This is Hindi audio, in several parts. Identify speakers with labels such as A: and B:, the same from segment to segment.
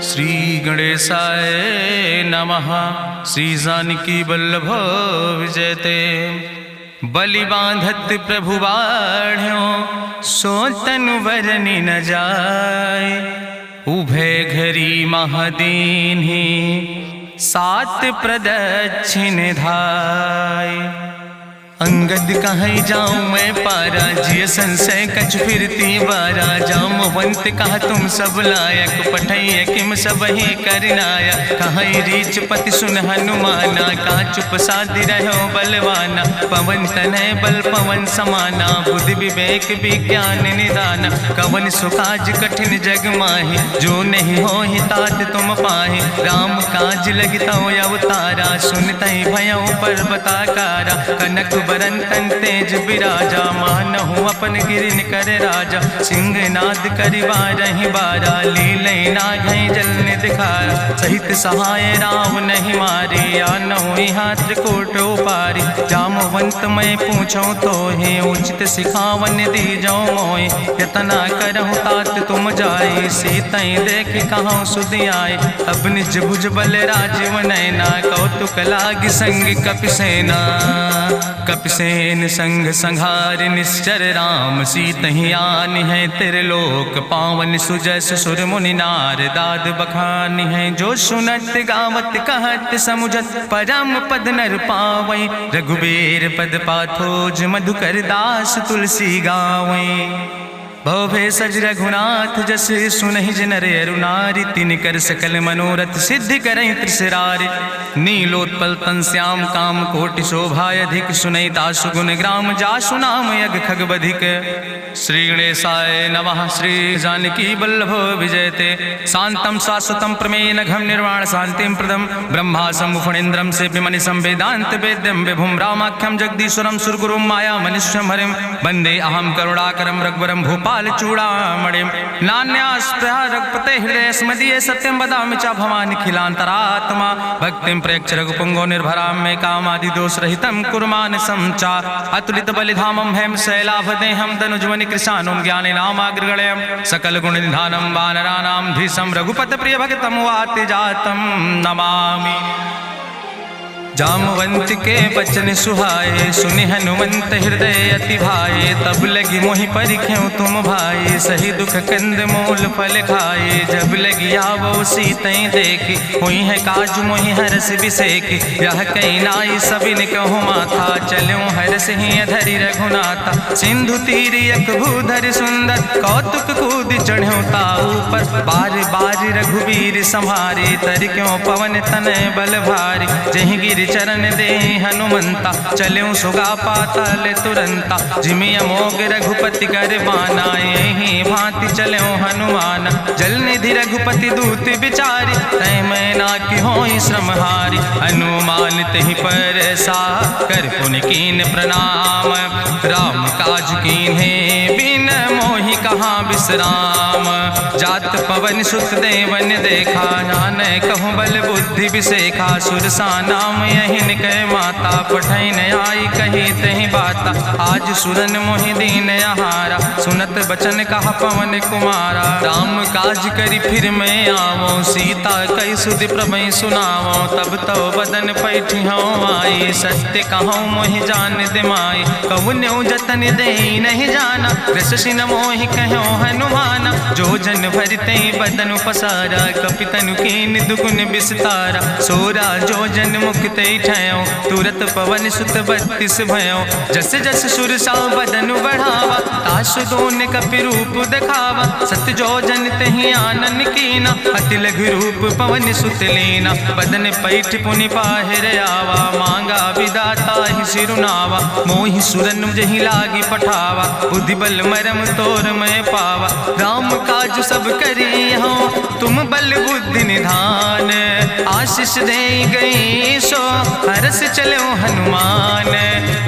A: श्री गणेशाय नमः। श्री जानकी वल्लभ विजयते। बलि बांधत प्रभु बाढ़ो सो तनु बरनि न जाय। उभय घरी महादीन्हि सात प्रदक्षिण धाय। अंगद कहीं जाऊं मैं पारा जिय संशय कछ फिरती बारा। जामवंत कहा तुम सब लायक पठैय किम सब ही करनाया। कहीं रीच पति सुन हनुमाना कहा चुप साधि रहो बलवाना। पवन तनय बल पवन समाना बुद्धि विवेक विज्ञान निदाना। कवन सुकाज कठिन जग माहि जो नहीं हो ही तात तुम पाहि। राम काज लगता अवतारा सुनतहि भयो पर्वताकारा। कनक बरन तन तेज बिराजा मानहु अपन गिरिन कर राजा। सिंह नाद करिवा रही बारा लीले नागई जल दिखारा। सहित सहाय राम नहीं मारे आनहु हाथ कोट पारी। जामवंत मैं पूछो तो हे उचित सिखावन दी जाओ मोय। यतना करहु तात तुम जाए सीतई देख कहूँ सुध आए। अब निज भुज बल राजीव नैना कौतुक लाग संग कपिसेना। कपिसेन संग संहार निश्चर राम सीतहि आनि है त्रिलोक पावन। सुजस सुर मुनि नार दाद बखानि है। जो सुनत गावत कहत समुझत परम पद नर पावै। रघुबीर पद पाथोज मधुकर दास तुलसी गावै। भवे सज रघुनाथ जस सुनहि जिनर अरुनारि। तिनकर सकल मनोरथ सिद्धि करहि त्रिसरारि। नीलोत्पल तन श्याम काम कोटि शोभाय अधिक। सुनहि दासु गुण ग्राम जासु नाम यज्ञ खग बधिक। श्री गणेशाय नमः। श्री जानकी वल्लभ विजयते। शांतम शाश्वतम प्रमेय नघम निर्वाण शांतिम प्रदम। ब्रह्मा शंभु फणीन्द्रम सेव्यमणि संवेदांत वेद्यम विभुम रामाख्यम जगदीश्वरम सुरगुरुम माया मनुष्यम हरिम। वंदे अहम करुणाकरम रघुवरम भूपाल चूड़ामणिम। नान्यास्पृहा रघुपते हृदय स्मदीये सत्यम वदामि च भवानि खिलांतरात्मा। भक्तिम प्रेक्ष रघुपुंगो निर्भराम मे कामादि दोष रहितम कुर्मान समचा। अतुलित बलिधामम हेम शैलाभदेहम दनुजवनि कृशानुम ज्ञाने नामाग्रगणयम। सकल गुण निधानम वानराणाम धीसम रघुपत प्रिय भक्तम वाति जातम नमामि। जामवंत के बचन सुहाए सुनि हनुमंत हृदय अति भाए। तब लगी मोहि परिख्यों तुम भाई सही दुख कंद मूल फल खाए। जब लगी आवो सीतई देखी हुई है काज मोहि हरस बिसेखी। यह कई नाई सबिन कहु माथा चलूं हरस ही अधरि रघुनाथा। सिंधु तीर यक भूधर सुंदर कौतुक कूद चढ़्यो ताऊ पर। बार बार रघुबीर संहारे तर क्यों पवन तनय बल भारी। जहि गिर चरण दे हनुमंता चल्यों सुगा पाताल तुरंता। जिमि अमोघ रघुपति कर बाना यही भांति चल्यों हनुमान। जल निधि रघुपति दूत बिचारी तय मैं ना कि होई श्रमहारी। हनुमान तहि पर सा कर पुनि कीन प्रणाम। राम काज कीन्हे बिन मोहि कहाँ विश्राम। जात पवन सुत देवन देखा नानय कहूँ बल बुद्धि विसेखा। सुरसा नाम यहिन कह माता पठैन आई कही तहि बाता। आज सुरन मोहि दीन आहारा सुनत बचन कहा पवन कुमारा। राम काज करी फिर मैं आवो सीता कई सुधि प्रभु सुनावो। तब तो बदन पैठी हूँ आई सत्य कहूँ मोहि जान दिमाई। कहुन्यु जतन दे नहीं जाना रससिन मोहि कहो हनुमाना। जो जन भरते बदन पसारा कपितनु कीन दुगुन विस्तारा। सोरा जो जन मुक्ते ठयो तुरत पवन सुत 32 भयो। जस जस सुरसा बदन बढ़ावा तासु दोन कपि रूप दिखावा। सत जो जन तहि आनन कीना अति लघु रूप पवन सुत लीना। बदन पैठ पुनि पाहिर आवा मांगा विदाता ही सिरुनावा। मोहि सुरन जहि लागी पठावा बुद्धि बल मरम तोर मैं पावा। राम काज सब करी हो तुम बल बुद्धि निधान। आशीष दे गई सो हरस चलो हनुमान।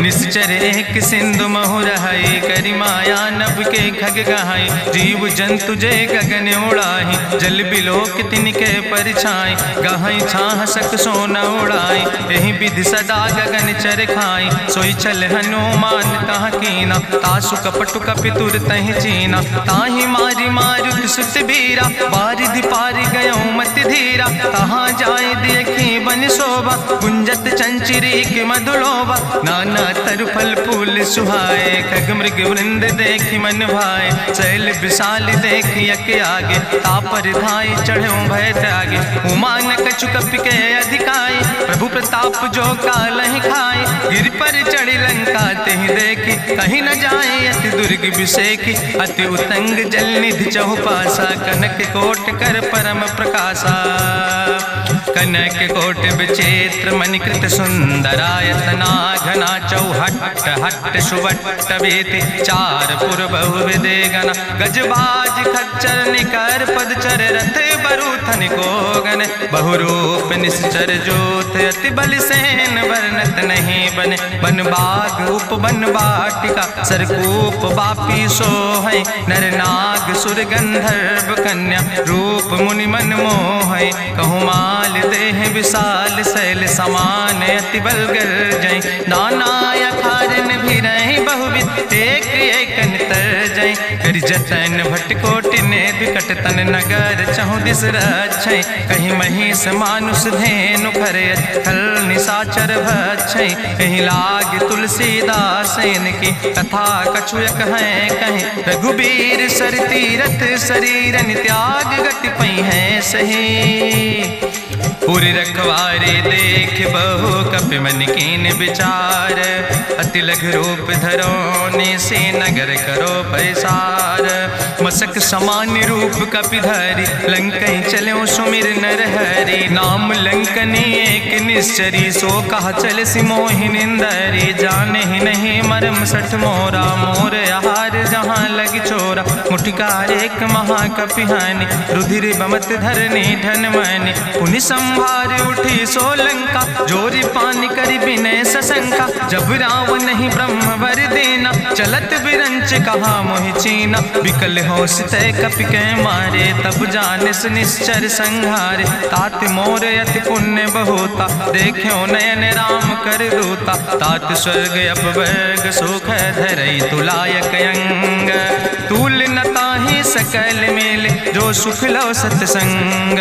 A: निश्चर एक सिंधु महु रहाई करी माया नभ के खग गहाई। जीव जंतु जे गगन उड़ाही जल बिलोक तिनके परछाई। गहाई छाह सक सोना उड़ाई यही विधि सदा गगन चर खाई। सोई चल हनुमान तहाँ कीना तासु कपटु कपि तुर तहि चीना। ताहि मारी मारुत सुत बीरा बारिधि पारि गयो मत धीरा, कहाँ जाए देखी बन शोभा, गुंजत चंचरी की मधुलोभा, नाना तरु फल फूल सुहाए, खग मृग वृंद देखी मन भाए, शैल विशाल देखी यके आगे, तापर धाय चढ़ो भय त्यागे, उमान कछु कपि के अधिकाई, प्रभु प्रताप जो कालहि खाए, गिर पर चढ़ी लंका तेहि देखी, कहीं न जाए अति दुर्ग विषेखी, अति उतंग जल निधि चहुपासा, कनक कोट कर परम प्रकाशा, कनक कोट विचित्र मणिकृत सुंदरायतना, घना चौहट्ट हट्ट सुवट्ट वेति, चार पुर बहु विदे गण, गजबाज खच्चर निकर पदचर, रथ बरूथन को गण, बहुरूप निश्चर जोत, अति बल सेन वर्णत नहीं बने, बन बाग उप बन बाटिका, सरकूप बापी सोहै, नर नाग सुर गंधर्व कन्या, रूप मुनि मन मोहै, कहूँ माल देह विशाल शैल समान, अति बल गर्जै, नाना अखारन भी रही बहुविध, एक एक तर जय, कर जतन भटकोटि ने विकट तन नगर, चहु दिस रक्षै, कहीं महिष मानुष धेनु खरे, खल निशाचर भक्षै, कहीं लाग तुलसीदास इनकी, कथा कछुयक है कहीं, रघुबीर सर तीरथ शरीरन त्याग गति पई है सही, पूरी रखवारे देख बहु कपि मन कीन विचार, अति लघु रूप धरोने से नगर करो पैसार, मसक समान रूप कपि धरि, लंकई चलो सुमिर नर हरि, नाम लंकनी एक निश्चरी, सो कहा चल सिमोहि निंदरी, जाने ही नहीं मरम सठ मोरा, मोर आहार जहाँ लग चोरा, मुठिकार एक महाकपि हानि, रुधिर बमत धरनी धन मनि, पुनि संभार उठी सोलंका, जोरी पानी करी विनय सशंका, जब रावण नहीं ब्रह्म वर देना, चलत बिरंच कहा मोहि चीना, विकल होश तय कपि के मारे, तब जानिस निश्चर संहारे, तात मोर अति पुण्य बहुता, देख्यो नयन राम कर दूता, तात स्वर्ग अपवर्ग सुख धरई तुलायक अंग, तूल न ताहि सकल मेल, जो सुख लो सत्संग,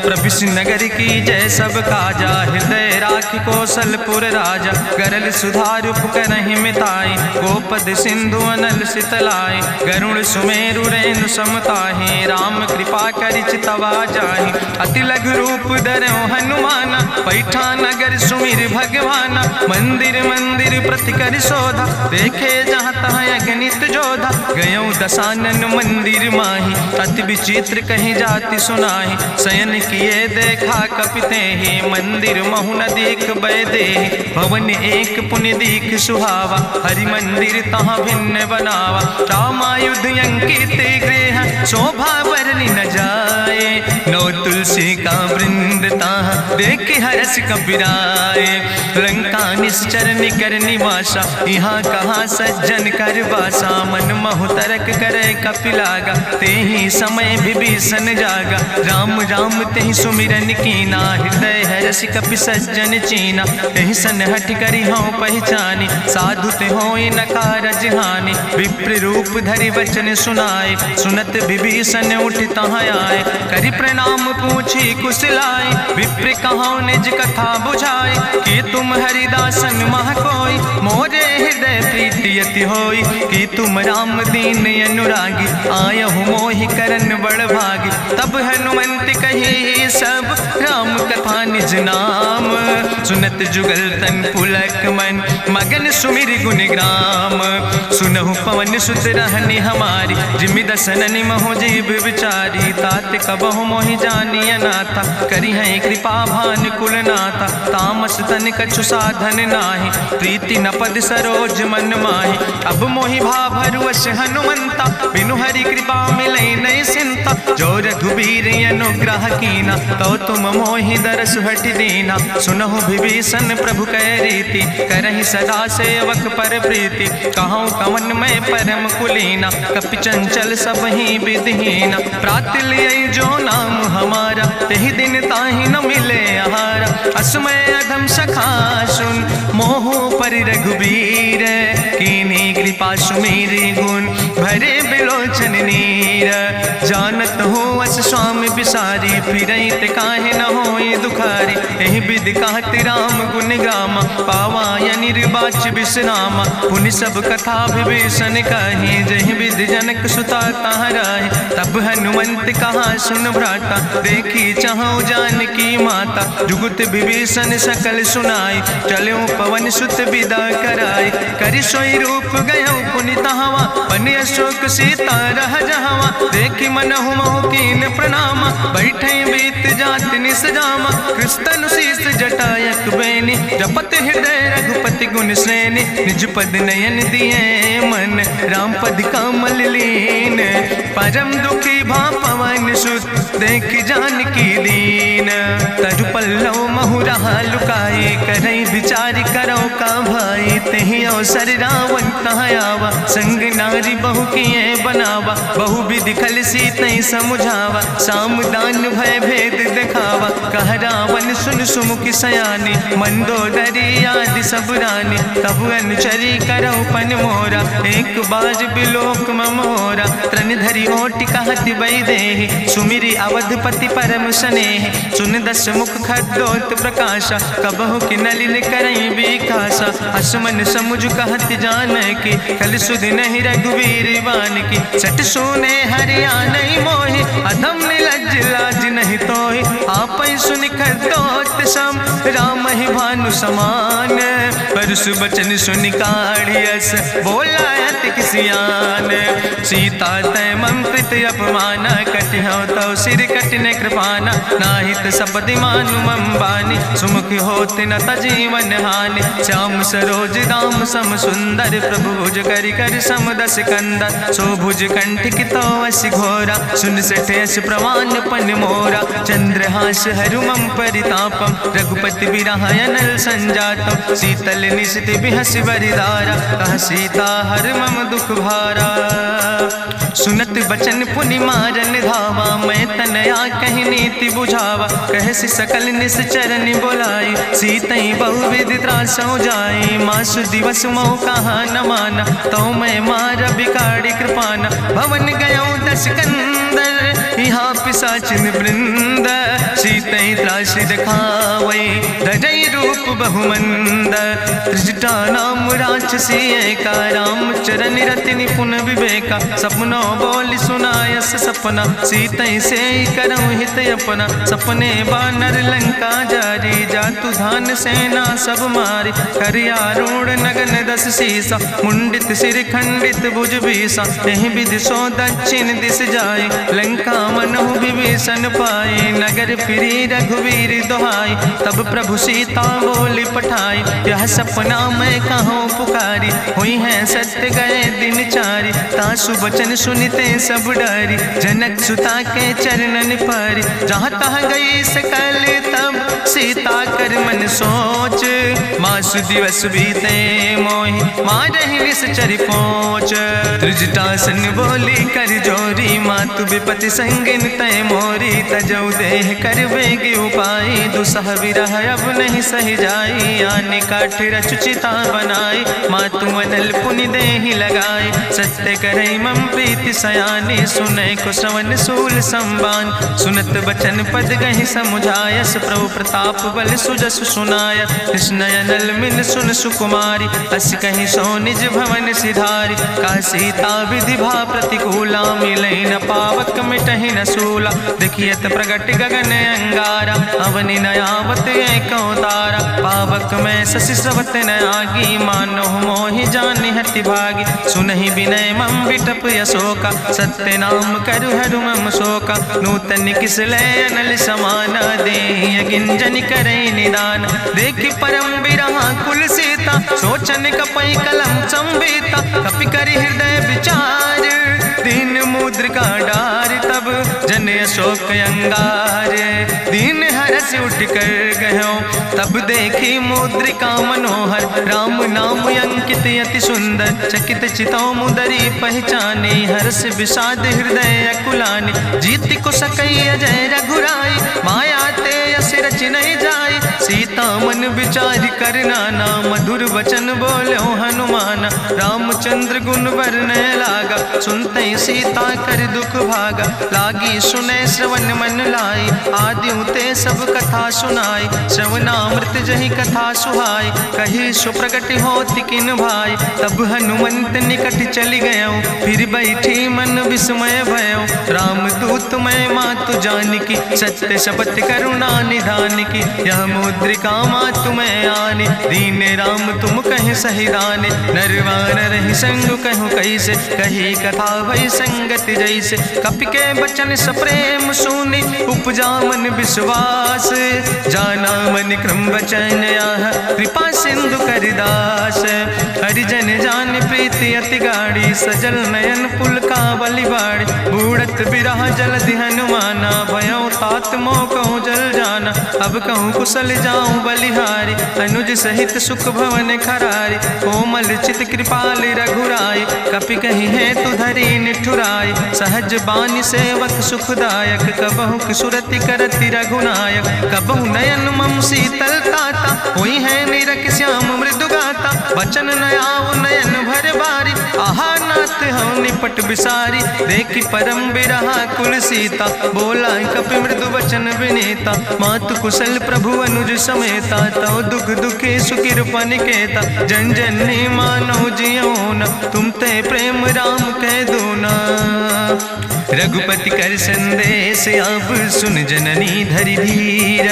A: प्रभिस नगर की जय सब काजा, हृदय राखि कौशलपुर राजा, गरल सुधार उपकरहि मिताई, गोपद सिंधु अनल सितलाई, गरुड़ सुमेरु रेणु समताहि, राम कृपा करि चितवा जाहि, अति लघु रूप धरौ हनुमाना, पैठा नगर सुमिर भगवाना, मंदिर मंदिर प्रति कर शोधा, देखे जहाँ तहाँ अगणित जोधा, गयौ दशानन मंदिर माही, अति विचित्र कहीं जाति सुनाही, शयन किए देखा कपिते ही, मंदिर महु न देख बैदे, भवन एक पुण्य दीख सुहावा, हरि मंदिर तहाँ भिन्न बनावा, रामायुध अंकित गृह, शोभा बरली न जाए, नौ तुलसी का वृंद तहाँ देख हरस कपिराए, लंका निश्चर निकर निवासा, यहाँ कहाँ सज्जन कर बासा, मन महु तरक करे कपिलागा, ते ही समय विभीषण जागा, राम राम तेहि सुमिरन कीना, हृदय हरस कपि सज्जन चीना, तेहि सन हठ करी हूँ पहचानी, साधु ते होई न कारज हानि, विप्र रूप धरि वचन सुनाए, सुनत विभीषण उठ तहाँ आए, करि प्रणाम पूछी कुशलाए, विप्र कहाँ निज कथा बुझाए, कि तुम हरिदासन मह कोई, मोरे हृदय प्रीति अति होई, कि तुम राम दीन अनुरागी, आयहु मोहि करन बड़ भागी, तब हनुमंत कही सब राम कथा निज नाम, सुनत जुगल तन पुलक मन, मगन सुमिर गुण ग्राम, सुनहु पवन सुत रहनी हमारी, जिमि दसननि महु जीव विचारी, तात कबहु मोहि जानी अनाथा, करी है कृपा भान कुल नाथा, तामस तन कछु साधन नाही, प्रीति न पद सरोज मन माही, अब मोहि भाभरुवश हनुमंता, बिनु हरि कृपा मिलै नहीं सिंता, जो रघुबीर अनुग्रह कीना, तो तुम मोहि दरस हट दीना, सुनहु विभीषण प्रभु कै रीति, करहि सदा सेवक पर प्रीति, कहूँ कवन में परम कुलीना, कपि चंचल सब ही विधिहीना, प्रात लिय जो नाम हमारा, तेहि दिन ताहि न मिले आहारा, असमय अधम सखा सुन, मोहु पर रघुबीर, कीन्ही कृपा सुमेरि गुण, भरे बिलोचन नीर, जानत हो अस स्वामी बिसारी, फिरई ते काहे न होई दुखारी। एहि विधि कहत राम गुण गामा, पावा निर्बाच विश्रामा। पुनि सब कथा विभीषण कही, जहि विधि जनक सुता कहाँ रहे। तब हनुमंत कहा सुन भ्राता, देखी चाहूँ जानकी माता। जुगुत विभीषण सकल सुनाई, चलो पवन सुत विदा कराई। करि सोई रूप गयो पुनि तहवा, बन अशोक सीता रह जहवा। देखी मनहु महु कीन प्रणामा, बैठे बीत जात निस जामा। कृष्ण शीस जटायक बेनी, जपत हृदय रघुपति गुण श्रेणी। निज पद नयन दिए मन, राम पद कमल लीन। परम दुखी भा पवन सुत, देख जानकी दीन। तरु पल्लव महु रहा लुकाई, करई विचार करो का भाई। तेहि अवसर रावण तहाँ आवा, संग नारी बहु किए बनावा। बहु विधि खल सीतै समुझावा, साम दान भय भेद दिखावा। कह रावण सुन सुमुखी सयानी, मंदोदरी आदि सब रानी। तब अनुचरी करो पन मोरा, एक बार बिलोक ममोरा। त्रन धरि ओटि कहत बई देहि, सुमिरी अवधपति परम स्नेह। सुन दस मुख खद्योत प्रकाशा, कबहु कि नलिन करई बिकासा। असमन समुझ कहत जानकी, कल सुध नहीं रघुवीर बान की। सट सुने हरियाणई मोहि, अधम निलज्ज लाज नहीं तोहि। आपै सुनि खद्योत सम, राम ही भानु समान। परसु बचन सुनि काढ़ियस, बोला अति किसियान। सीता तै मम कृत अपमाना, कटिहौ तौ सिर कटिन कृपाना। नाहित सपदि मानु मम बानी, सुमुख होत न तजीवन हानि। श्याम सरोज दाम सम सुंदर, प्रभु भुज करि कर सम दस कंदर। सो भुज कंठ कितो अस घोरा, सुन सठेस प्रमाण पन मोरा। चंद्रहास हरु मम परितापम, रघुपति बिरहायनल संजातम। शीतल निशित बिहस बरिदारा, कह सीता हर मम दुख भारा। सुनत बचन पुनि मारन धावा, मैं तनया कहि नीति बुझावा। कहसि सकल निश्चरन बोलाई, सीतई बहुविधि त्रासौ जाई। मासु दिवस मोह कहा न माना, तो मैं मार बिकाड़ी कृपाना। भवन गयो दस कंदर, यहाँ पिशाचिन वृंद। सीतई त्रास दिखावई, धजई रूप बहुमंद। त्रिजटा नाम राक्षसी एका, राम चरण रति निपुण विवेका। सपनो बोल सुनायस सपना, सीतई से करऊँ हित अपना। सपने बानर लंका जारी, जातु धान सेना सब मारी। करियारूढ़ नगन दस सीसा, मुंडित सिर खंडित भुज बीसा। एहि विधि सो दक्षिण दिस जाय, लंका मनहु विभीषण पाए। नगर फिरी रघुवीर दोहाई, तब प्रभु सीता बोली पठाई। यह सपना मैं कहूँ पुकारी, हुई है सत्य गए दिन चारी। तासु बचन सुनते सब डरी, जनक सुता के चरणन पर। जहाँ तहाँ गई सकल तब, सीता कर मन सोच। मासु दिवस बीते मोहि, मारहि निश्चर पहुँच। त्रिजटासन बोली कर जोरी, मातु विपति संगिन तय मोरी। तजौ देह कर बेगी उपाय, दुसह विरह अब नहीं सही जाई। आने काठ रचुचिता बनाई, मातु मनल पुनि देहि लगाई। सत्य करई मम प्रीति सयानी, सुनै को श्रवण सूल संबान। सुनत बचन पद गहि समुझायस, प्रभु प्रताप बल सुजस सुनाय। कृष्णयनल मिन सुन सुकुमारी, अस कहि सो निज भवन सिधारी। का सीता विधि भा प्रतिकूला, मिलै न पावक मिटहि न सूला। देखियत प्रगट गगन अंगारा, अवनि नयावत एको तारा। पावक में शशि स्रवत न आगी, मानो मोहि जानि हति भागी। सुनहि विनय मम विटप यशोका, सत्य नाम करु हरु मम शोका। नूतन किसले अनल समाना, देहि गिंजन करई निदान। देखि परम बिरहा कुल सीता, सोचन कपई कलम संवेता। कपि करि हृदय विचार, दीन मुद्रिका डार। तब जन अशोक अंगार, दीन हरस उठ कर गयो। तब देखी मुद्रिका मनोहर, राम नाम अंकित अति सुंदर। चकित चितौ मुदरी पहचाने, हर्ष विषाद हृदय अकुलाने। जीत को सकई अजय रघुराई, माया ते यस रच नहीं जाई। सीता मन विचार कर नाना, मधुर वचन बोलो हनुमाना। रामचंद्र गुण वरने लागा, सुनते सीता कर दुख भागा, लागी सुने श्रवण मन लाई, आदिउ ते सब कथा सुनाई, श्रवणामृत जहि कथा सुहाई, कही सुप्रगट होति किन भाई, तब हनुमंत निकट चली गयो, फिर बैठी मन विस्मय भयो, राम दूत मैं मातु जानकी, सत्य शपथ करुणा निधान की, यह मुद्रिका मातु मैं आने, दीन राम तुम कहे सही दाने, नरवान रही संग कहूँ कैसे, कही कथा भई संगति जैसे, कपि के बचन सप्रेम सुनी, उपजा मन विश्वास, जाना मन क्रम वचन आह, कृपा सिंधु करिदास, हरिजन जान प्रीति अति गाड़ी, सजल नयन पुलकावली बाड़ी, बूढ़त बिरह जलधि हनुमाना, भयो तात मोह कहूँ जल जाना, अब कहूँ कुशल जाऊँ बलिहारी, अनुज सहित सुख भवन खरारी, कोमल चित कृपाल रघुराई, कपि कही है तु धरी निठुराई, सहज बानी सेवक सुखदायक, कबहु किशुरति करति रघुनायक, कबहु नयन मम शीतल ताता, हुई है निरख श्याम मृदु गाता, बचन न आव नयन भर बारी, आहा नाथ हम निपट बिसारी, देखी परम बिरहा कुल सीता, बोला कपि मृदु वचन विनीता, मातु कुशल प्रभु अनुज समेता, तव दुख दुखी सुकृपा निकेता, जन जननी मानो जियो न, तुम ते प्रेम राम कह दो ना, रघुपति कर संदेश अब सुन जननी धरि धीर,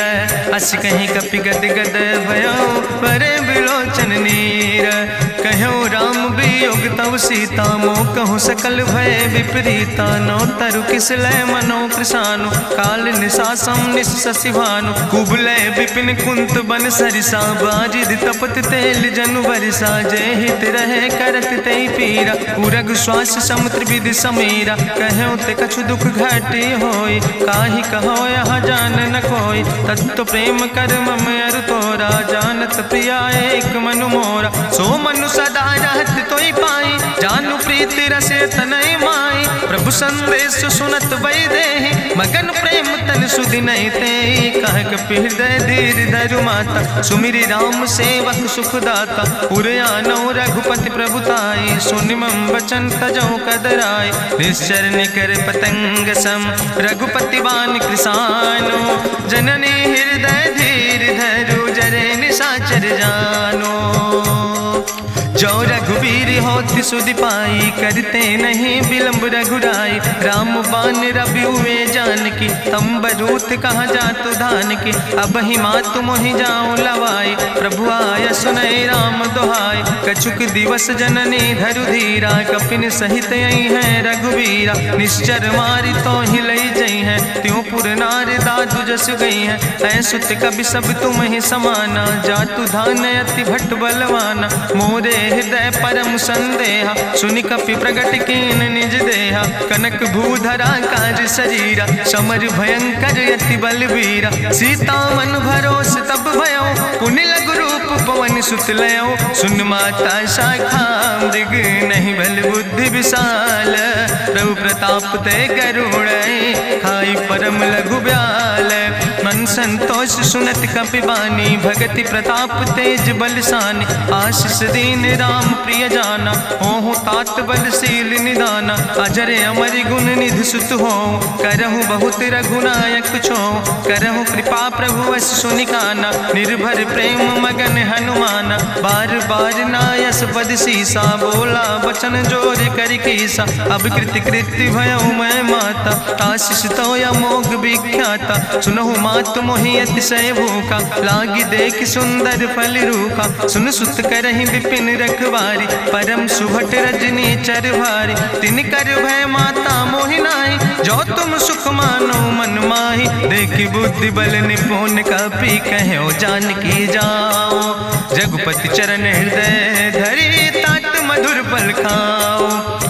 A: अस कहीं कपि गद गद भयो परे बिलोचन नीर, कहो राम वियोग तव सीता, मोह कहूँ सकल भय विपरीता, नौ तरु किस लय मनो कृशानु, काल निशासम निशि भानु, कुबलय विपिन कुंत बन सरिसा, बाजिद तपत तेल जनु बरिसा, जय हित रहे करत ते पीरा, उरग श्वास समुद्र विधि समीरा, कहो ते कछु दुख घटी होई, काहि कहो यहाँ जान न कोई, तत्व प्रेम कर मम अरु तोरा, जानत प्रिया एक मनु मोरा, सो मनु सदा रहत तोई पाई, जानु प्रीति रसे तनय माई, प्रभु संदेश सुनत वै देहि, मगन प्रेम तन सुधि नहीं ते, कह कपि हृदय धीर धरु माता, सुमिरि राम सेवक सुखदाता, उर आनो रघुपति प्रभुताई, सुनि मम वचन तजौ कदराई, निश्चर निकर पतंग सम, रघुपति बान कृसानो, जननी हृदय धीर धरु जरे निशाचर जानो, जो रघुवीर होति सुधि पाई, करते नहीं विलंब रघुराई, राम बान रवि हुए जानकी, तंबरूथ कहाँ जातु धान की, अब ही मातु मोहि जाऊँ लवाई, प्रभु आय सुनय राम दुहाई, कछुक दिवस जननी धरु धीरा, कपिन सहित यही है रघुवीरा, निश्चर मारी तो ही लई जई है, त्यों पुर नार दादु जस गई है, ऐसुत कभी सब तुम ही समाना, जातु धान अति भट्ट बलवाना, मोरे हृदय परम संदेहा, सुनि कपि प्रगट कीन निज देहा, कनक भूधरा काज शरीरा, समर भयंकर यति बलवीरा, सीता मन भरोस तब भयो, पुनि लघु रूप पवन सुत लयो, सुन माता शाखा मृग नहीं बल बुद्धि विशाल, प्रभु प्रताप ते गरुड़ खाई परम लघु ब्याल, मन संतोष सुनत कपि बानी, भगति प्रताप तेज बलसानी, आशीष दीन राम प्रिय जाना, ओहु तात बलशील निदाना, अजर अमर गुण निधि सुत हो, करहु बहुत रघुनायक छो, करहु कृपा प्रभु वश सुनिकाना, निर्भर प्रेम मगन हनुमाना, बार बार नायस पद सीसा, बोला बचन जोर कर कीसा, अब कृति कृति भयो मैं माता, आशीष तो अमोघ विख्याता, सुनहु मातु मोहि अतिशय भूखा, लागी देख सुंदर फल रूखा, सुन सुत करहि विपिन रखवारी, परम सुभट रजनी चर भारी, तिन कर भय माता मोहि नाहि, जो तुम सुख मानो मन माहि, देखि बुद्धि बल निपुण कपि कहो जानकी जाओ, रघुपति चरण हृदय धरि तात मधुर फल खाओ,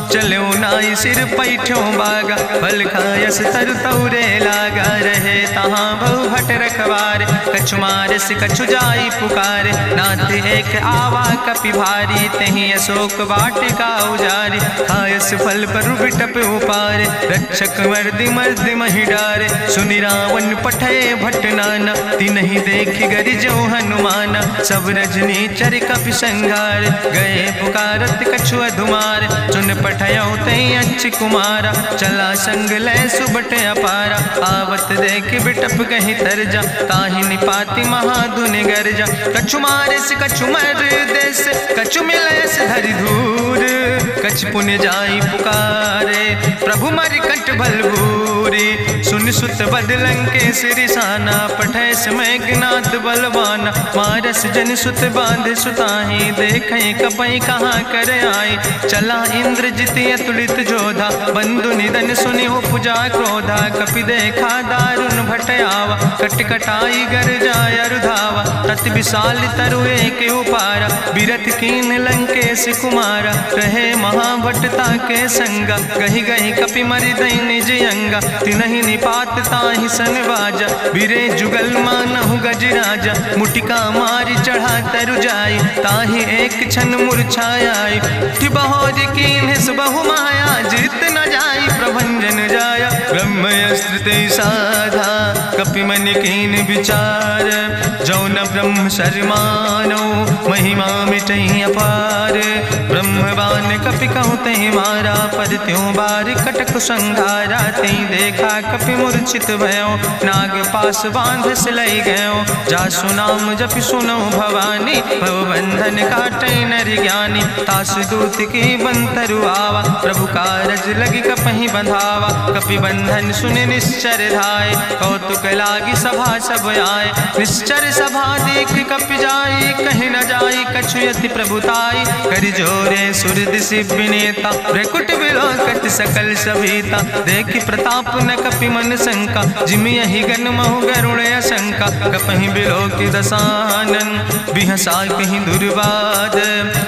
A: चलो नाई सिर पैठो बागा, फल खायस तरु तौरे लागा, रहे तहाँ बहु भट रखवारे। कछु मारस कछु जाई पुकारे, नाथ एक आवा कपि भारी। तहीं अशोक वाटिका उजारी, खायस फल पर बिटप उपारे। रक्षक मर्दि मर्दि महि डारे, सुनि रावण पठय भट नाना। तिन्हि देखि गरिजौ हनुमाना, सब रजनी चर कपि संघार। गए पुकारत कछु अधुमार, सुन पठयौ तई अच्छ कुमारा। चला संग लय सुबट अपारा, आवत देख बिटप कहीं तरजा। ताहि निपाति महाधुनि गर्जा, कछु मारिस कछु मर देस। कछु मिलयस धरि धूर, कछ पुण्य जाई पुकारे। प्रभु मरि कंठ भल भूरी, सुन सुत बद लंकेश रिसाना। पठय समय ज्ञात बलवाना, मारस जन सुत बांध सुताहि। देखें कपई कहाँ कर आए, चला इंद्रजित अतुलित जोधा। बंधु निधन सुनि उपजा क्रोधा, कपि देखा दारुण भट आवा। कट कटाई गर जाय रुधावा, तत विशाल तरु एक उपारा। बिरथ कीन लंकेश कुमारा, रहे महाभटता के संगा। गहि गहि कपि मरि दई निज अंगा, तिन्हि निपात ताहि सन बाजा। बिरे जुगल मानहु गजराजा, मुटिका मारि चढ़ा तरु जाई। ताहि एक क्षण मूर्छाई, बहोज कीन्हिस बहु माया। जीत न जाई प्रभंजन जाया, ब्रह्मयस्त्र ते साधा। कपि मन कीन विचार, जो न ब्रह्म शर्मानो। महिमा मिटई अपार, ब्रह्मवान कपि कहु तहि मारा। पर त्यों बार कटक संघारा, तई देखा कपि मूर्छित भयो। नाग पास बांध सिलई गयो, जासु नाम जपि सुनो भवानी। भव बंधन काटई नर ज्ञानी, तासु दूत की बंतरु आवा। प्रभु कारज लगी कपहि बंधावा, कपि बंधन सुनि निश्चर धाय। कौतुक लागी सभा सब आए, निश्चर सभा देख कपि जाई। कहीं न जाई कछु यति प्रभुताई, कर जोरे सुर दिसि विनेता। भ्रकुट विलोकत सकल सभीता, देखि प्रताप न कपि मन शंका। जिमि यहि गन महु गरुण शंका, कपहि बिलोकि दसानन। बिहसा कहीं दुर्वाद,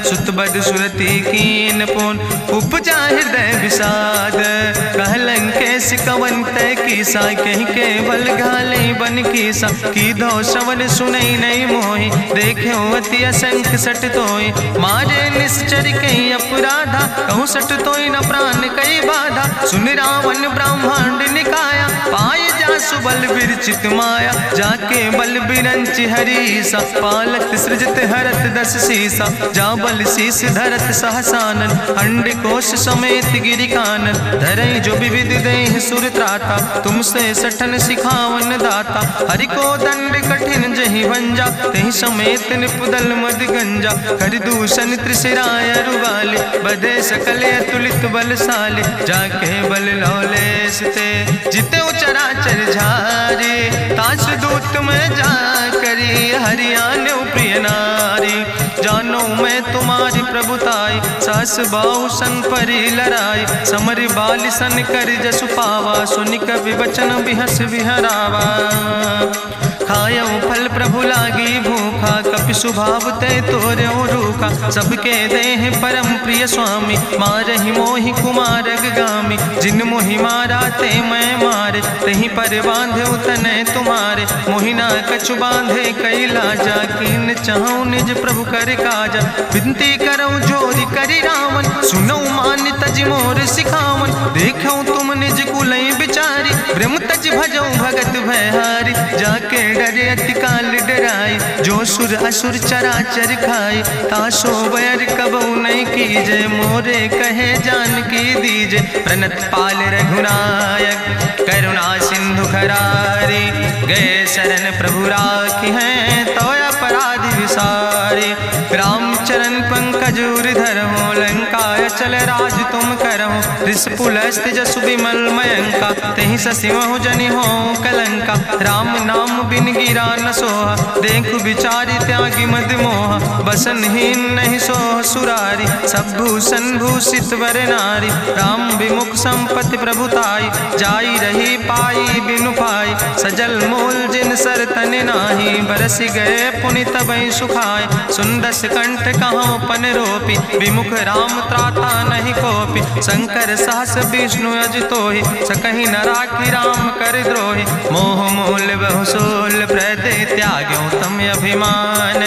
A: सुत बद सुरति कीन पुन। उपजा हृदय विषाद, कहलन कैस कवन तय कीसा। कहीं केवल घाले बन कीसा, की दो श्रवण सुनई नहीं मोहि। देखे अति असंख सट तोय, मारे निश्चर कई अपराधा। कहूँ सट तोय न प्राण कई बाधा, सुन रावण ब्रह्मांड निकाया। पाय जासु बल विरचित माया, जाके बल बिरंचि हरीसा। पालत सृजत हरत दस सीसा, जा बल शीस धरत सहसानन। अंड कोश समेत गिरि कानन, धरई जो विविध देह सुर त्राता। तुमसे सठन सिखावन दाता, हरि को दंड कठिन जहि भंजा। तहि समेत निपुदल मद गंजा, कर दूषण त्रिशिराय रुवाले। बधे सकल अतुलित बलशाले, जाके बल लौलेस ते। जिते चराचर झारे, तास दूत में जा करी। हरियाणा प्रिय नारी, जानो मैं तुम्हारी प्रभुताई। सास बाहु सन परी लड़ाई, समर बाल सन कर जसु पावा। सुनि कवि वचन बिहस विहरावा, खायो फल प्रभु लागी भूखा। कपि स्वभाव ते तोर्यो रूखा, सबके देह परम प्रिय स्वामी। मारहि मोहि कुमारग गामी, जिन मोहि मारा ते मैं मारे। तहीं पर बांधे तने तुम्हारे, मोहिना कछु बांधे कई लाजा। कीन चाहूं निज प्रभु कर काजा, विनती करऊं जोरी करी रावण। सुनऊ मान तज मोर सिखावन, देखऊं तुम निज कुलई बिचारी। ब्रह्म तज भजऊं भगत भयहारी, जाके डरे अति काल डराई। जो सुर असुर चराचर खाई, तासो बैर कबऊ नहीं कीजे। मोरे कहे जान की दीजे, प्रणत पाल रघुनायक। करुणा सिंधु खरारी, गए शरण प्रभु राखी हैं। तो अपराध विसारी, रामचरण पंकज उर धरहु। लंकाय चल राज तुम करहु, रिसपुलस्त जसु विमल मयंका। तहि ससिमहु जनि हो कलंका, राम नाम बिन गिरा न सोहा। देखु विचारि त्यागी मद मोहा, बसनहीन नहीं सोह सुरारी। सब भूषण भूषित वर नारी, राम विमुख संपत्ति प्रभुताई। जाई रही पाई बिनु पाई, सजल मूल जिन सर तन नाही, बरस गए पुनि तबहि सुखाए। सुंदस कंठ कहाँ पन रोपी, विमुख राम त्राता नहीं कोपी। शंकर सहस विष्णु अजितोहि, सकहि न राखी राम कर द्रोहि। मोह मूल बहुसूल प्रदे त्याग्यो तम अभिमान।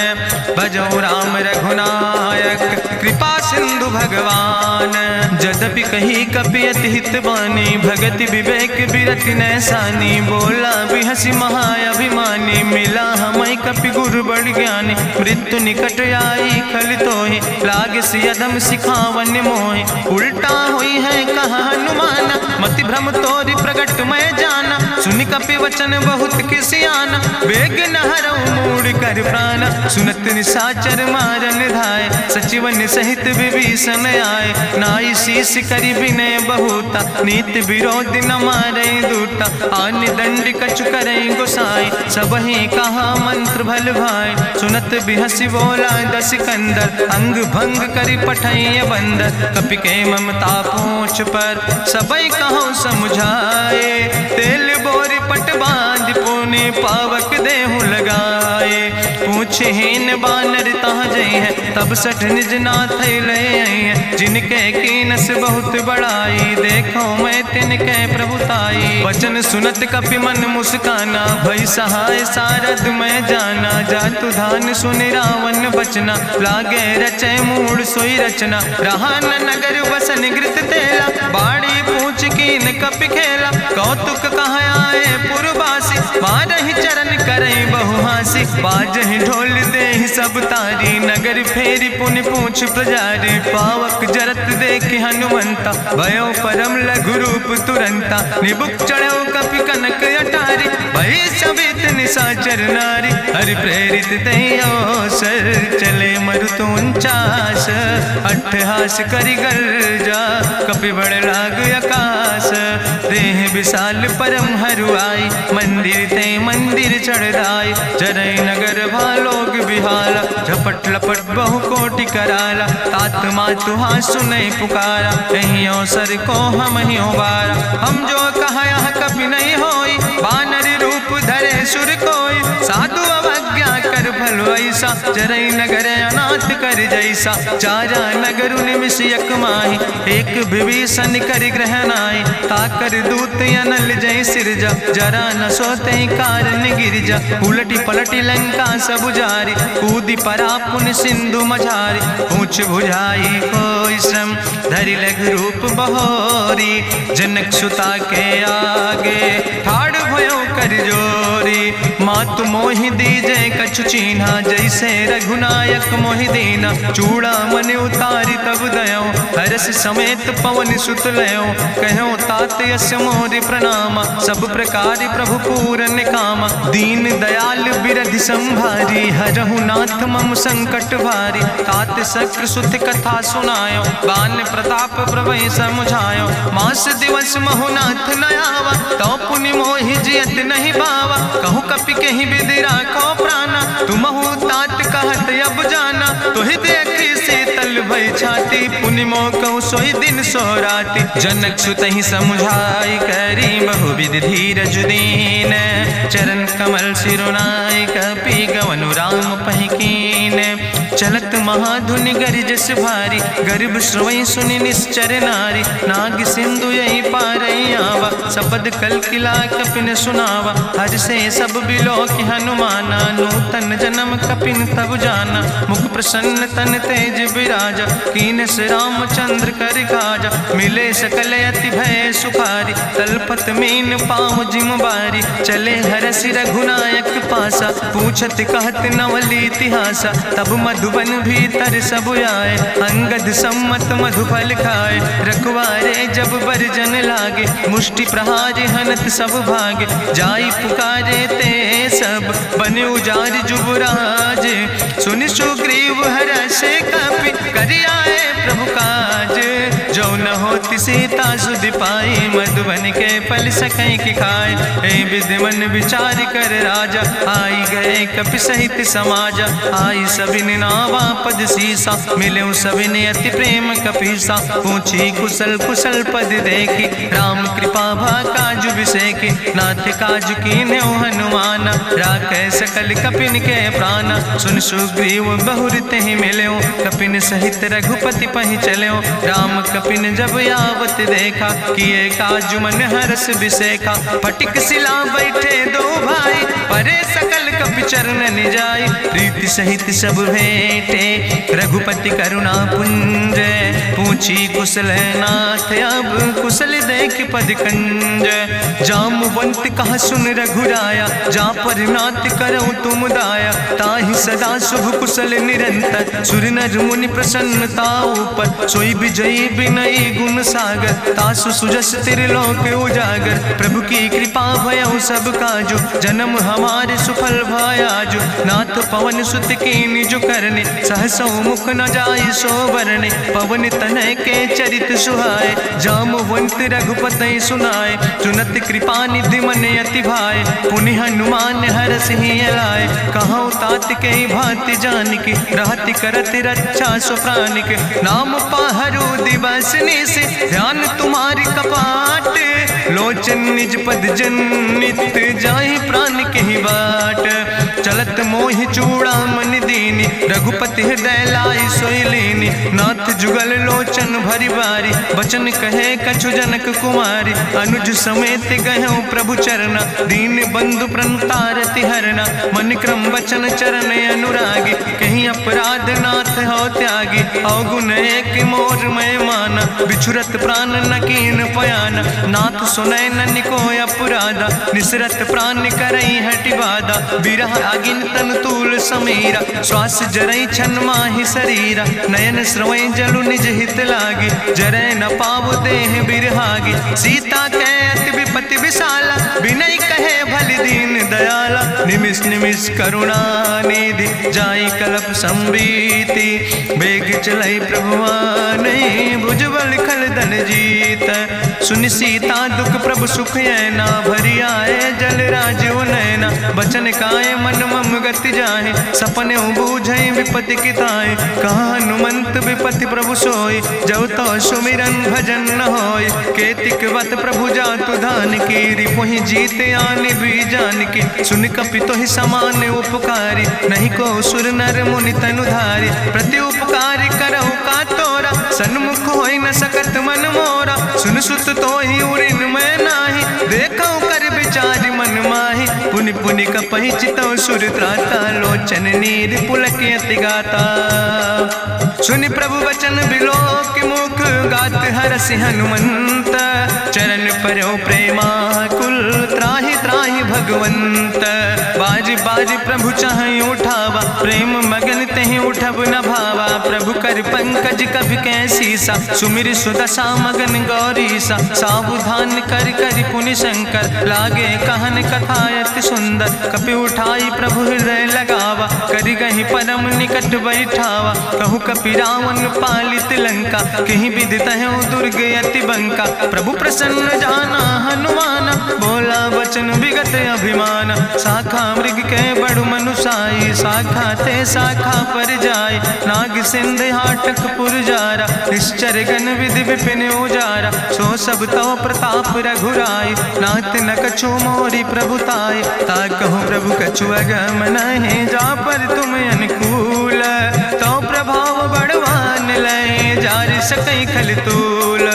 A: भजो राम रघुनायक कृपा सिंधु भगवान। यद्यपि कही कपि अति हित बानी, भगति विवेक बिरति नैसानी। बोला बिहसी महाअभिमानी, मिला हमै कपि गुरु बड़ ज्ञानी। मृत्यु निकट आई खल तोहि, लागे सियदम सिखावन मोहि। उल्टा हुई है कहा हनुमाना, मति भ्रम तोरि प्रगट मैं जाना। सुनि कपि वचन बहुत किसियाना, बेग न हरऊ मूढ़ कर प्राण। सुनत निशाचर मारन धाय, सचिवन सहित विभीषण आए। नाई शीस करि विनय बहुता, नीति विरोध न मारे दूता। आन दंड कछु करे गोसाई, सबहि कहा मंत्र भल भाई। सुनत बिहसी बोला दस कंदर, अंग भंग करि पठैय बंदर। कपि के ममता पूछ पर, सबई कहो समुझाए। तेल बोरी पट बांध पुनि पावक देहु लगाए। पूछहीन बानर तहाँ जई है, तब सठ निज नाथ ले आई है। जिनके कीनस बहुत बड़ाई, देखो मैं तिनके प्रभुताई। वचन सुनत कपि मन मुस्काना, भई सहाय सारद मैं जाना। जातु धान सुनि रावण बचना, लागे रचे मूढ़ सोई रचना। रहा न नगर बसन घृत तेला, बाड़ी पूछ कीन कपि खेला। कौतुक कहाँ आए पुरवासी, मारहि चरण करई बहु हासी। बाजहि ढोल देहि सब तारी, नगर फेरी पुनि पूछ प्रजारी। पावक जरत देख हनुमंता, भयो परम लघु रूप तुरंता। निबुक चढ़ो कपि कनक अटारी, भई सबित निशाचर नारी। हरि प्रेरित तहि अवसर, चले मरुत 49। अट्ठहास करि गर्जा, कपि बड़ लाग आकाश। देह विशाल परम हरुआई, मंदिर ते मंदिर चढ़ाई। जरई नगर भालोग बिहाला, झपट लपट बहु कोटि कराला। तात मातु हाँ सुनै पुकारा, कहीं अवसर को हम ही उबारा। हम जो कहा यहाँ कभी नहीं होई, बानर रूप धरे सुर कोई। साधु अवज्ञा कर भल ऐसा, जरई नगर अनाथ कर जैसा। चारा नगर निमिष यक माही, एक विभीषण कर ग्रह नाई। ताकर दूत अनल जय सिरजा, जरा न सोते कारण गिरजा। उलटी पलटी लंका सब जारी, कूदी परा पुन सिंधु मझारी। पूछ बुझाई कोई श्रम, धरि लघु रूप बहोरी। जनक सुता के आगे, ठाड़ भयो कर जोरी। मातु मोहि दीजे कछु चीन्हा, जैसे रघुनायक मोहि दीना। चूड़ा मन उतारी तब दयो, हरस समेत पवन सुत लयो। कहो तात यस मोरि प्रणामा, सब प्रकार प्रभु पूरन कामा। दीन दयाल बिरधि संभारी, हरहु नाथ मम संकट भारी। तात शक्र सुत कथा सुनायो, बान प्रताप प्रभै समुझायो। मास दिवस महु नाथ न आवा, तो पुनि मोहि जियत नहीं बावा। कहु कपि कहीं विधि राखो प्राणा, तुमहु तात कहत अब जाना। तुहि देखी शीतल भई छाती, पुनि मोह कहु सोई दिन सो राति। जनक सुतहि समुझाई, करी बहुविधि धीरज दीन। चरण कमल सिरुनाई, कपि गवनु राम पहि कीन। चलत महाधुनि गरिजस भारी, गर्भ श्रोई सुनि निश्चर नारी। नाग सिंधु यही पारई आवा, सबद कल किला कपिन सुनावा। हर से सब बिलो कि हनुमाना, नूतन जन्म कपिन तब जाना। मुख प्रसन्न तन तेज विराजा, कीनस रामचंद्र कर काजा। मिले सकल अति भय सुखारी, तलपत मीन पाँव जिम बारी। चले हरसि रघुनायक पासा, पूछत कहत नवल इतिहासा। तब मधुबन भीतर सब आए, अंगद सम्मत मधुफल खाए। रखवारे जब बरजन लागे, मुष्टि प्रहारे हनत सब भागे। जाई पुकारे ते सब, बने उजार जुबराज। सुनि सुग्रीव हर्षे कपि, करि आए प्रभु काज। जो न होति सीता सुध पाई, मधुबन के फल सकई की खाए। ए विधि मन विचार कर राजा, आई गए कपि सहित समाजा। आई सबिन नावा पद सीसा, मिले सबिन अति प्रेम कपीसा। पूछी कुशल कुशल पद देखी, राम कृपा भा काजु विसेखी। नाथ काजु कीन्हे हनुमान, राखे सकल कपिन के प्राण। सुन सुग्रीव बहुर तेहि मिल्यो, कपिन सहित रघुपति पहि चल्यो। राम कपिन जब आवत देखा, किए काजु मन हरस विसेखा। फटिक सिला बैठे दो भाई, परे सकल कपि चरण जाय। प्रीति सहित सब भेंटे, रघुपति करुणा पुंज। पूछी कुशल नाथ, अब कुशल देख पद कंज। जामवंत कहा सुन रघुराया, जा पर नाथ करऊं तुम दाया। ताहि सदा शुभ कुशल निरंतर, सुर नर मुनि प्रसन्नता ऊपर। सोई विजयी विनयी गुण सागर, तासु सुजस त्रिलोक उजागर। प्रभु की कृपा भयउ सब काजु, जन्म हमारे सुफल भयाजु। नाथ पवन सुत कीन्हि जो करने, सहसौ मुख न जाय सो बरने। पवन तनय के चरित सुहाए, जामवंत रघुपति सुनाए। चुनत कृपा निधि मन अति भाए, पुनि हनुमान हरषि लाए। कहौं तात के भांति जानकी, रहति करत रक्षा सो प्राणिक। नाम पाहरु दिवस निश, ध्यान तुम्हारी कपाट। लोचन निज पद जनित, जाहि प्राण के ही बाट। चलत मोहि चूड़ामणि दीनी, रघुपति हृदय लाई सोई लीनी। नाथ जुगल लोचन भरि बारी, बचन कहे कछु जनक कुमारी। अनुज समेत गहऊँ प्रभु चरना, दीन बंधु प्रणतारति हरना। मन क्रम वचन चरण अनुरागी, कहीं अपराध नाथ हो त्यागी। अवगुण एक मोर मैं माना, बिछुरत प्राण न कीन पयाना। नाथ सुनय ननि को अपराधा, निसरत प्राण करई हटि बाधा। बिरह अगिन तन तूल समीरा, श्वास जरई छन माहि शरीरा। नयन श्रवई जलु निज हित लागी, जरय न पाव देह बिरहागी। सीता के अति विपति विशाला, विनय कहे भलि दीन दयाला। निमिष निमिष करुणा निधि, जाई कलप संबीति। बेग चलई प्रभुआनहि, भुजबल खल धन जीत। सुनि सीता दुख प्रभु सुख ऐना, भरि आए जल राज नैना। बचन काय मन मम गति जाहे, सपने बूझई विपति किताए। कहा हनुमंत विपति प्रभु सोई, जब तो सुमिरन भजन न होय। केतिक वत प्रभु जातु धान की, रिपुहि जीत आने भी जान की। सुन कपि तोहि समान उपकारी, नहीं को सुर नर मुनि तनु धारी। प्रति उपकारी करहु का तोरा, सन्मुख होई न सकत मन मोरा। सुन सुत तोहि उरिन मैं नाही, देखौ कर विचार मन माहि। पुनि पुनि कपहि चितौ सुर त्राता, लोचन नीर पुलक अति गाता। सुनि प्रभु वचन बिलोक मुख, गात हरषि हनुमंत। चरण परौ प्रेमाकुल, त्राहि त्राहि भगवंत। बाज बाज प्रभु चाहि उठावा, प्रेम मगन तेहि उठब न भावा। प्रभु कर पंकज कभि कैसीसा, सुमिर सुदशा मगन गौरीसा। सावधान कर कर पुनि शंकर, लागे कहन कथा अति सुंदर। कपि उठाई प्रभु हृदय लगावा, करि गहि परम निकट बैठावा। कहु कपि रावण पालित लंका, कहि विधि तहु दुर्ग अति बंका। प्रभु प्रसन्न जाना हनुमाना, बोला वचन विगत अभिमान। शाखा मृग के बड़ु मनुसाई, शाखा ते शाखा पर जाय। नाग सिंध हाटक पुरजारा, निश्चर गण विधि विपिन उजारा। सो सब तव प्रताप रघुराई, नाथ न कछु मोरी प्रभुताई। ताकहु प्रभु कछु अगम नहीं, जा पर तुम अनुकूल। तो प्रभाव बड़वान लय, जार सकई खल तूल।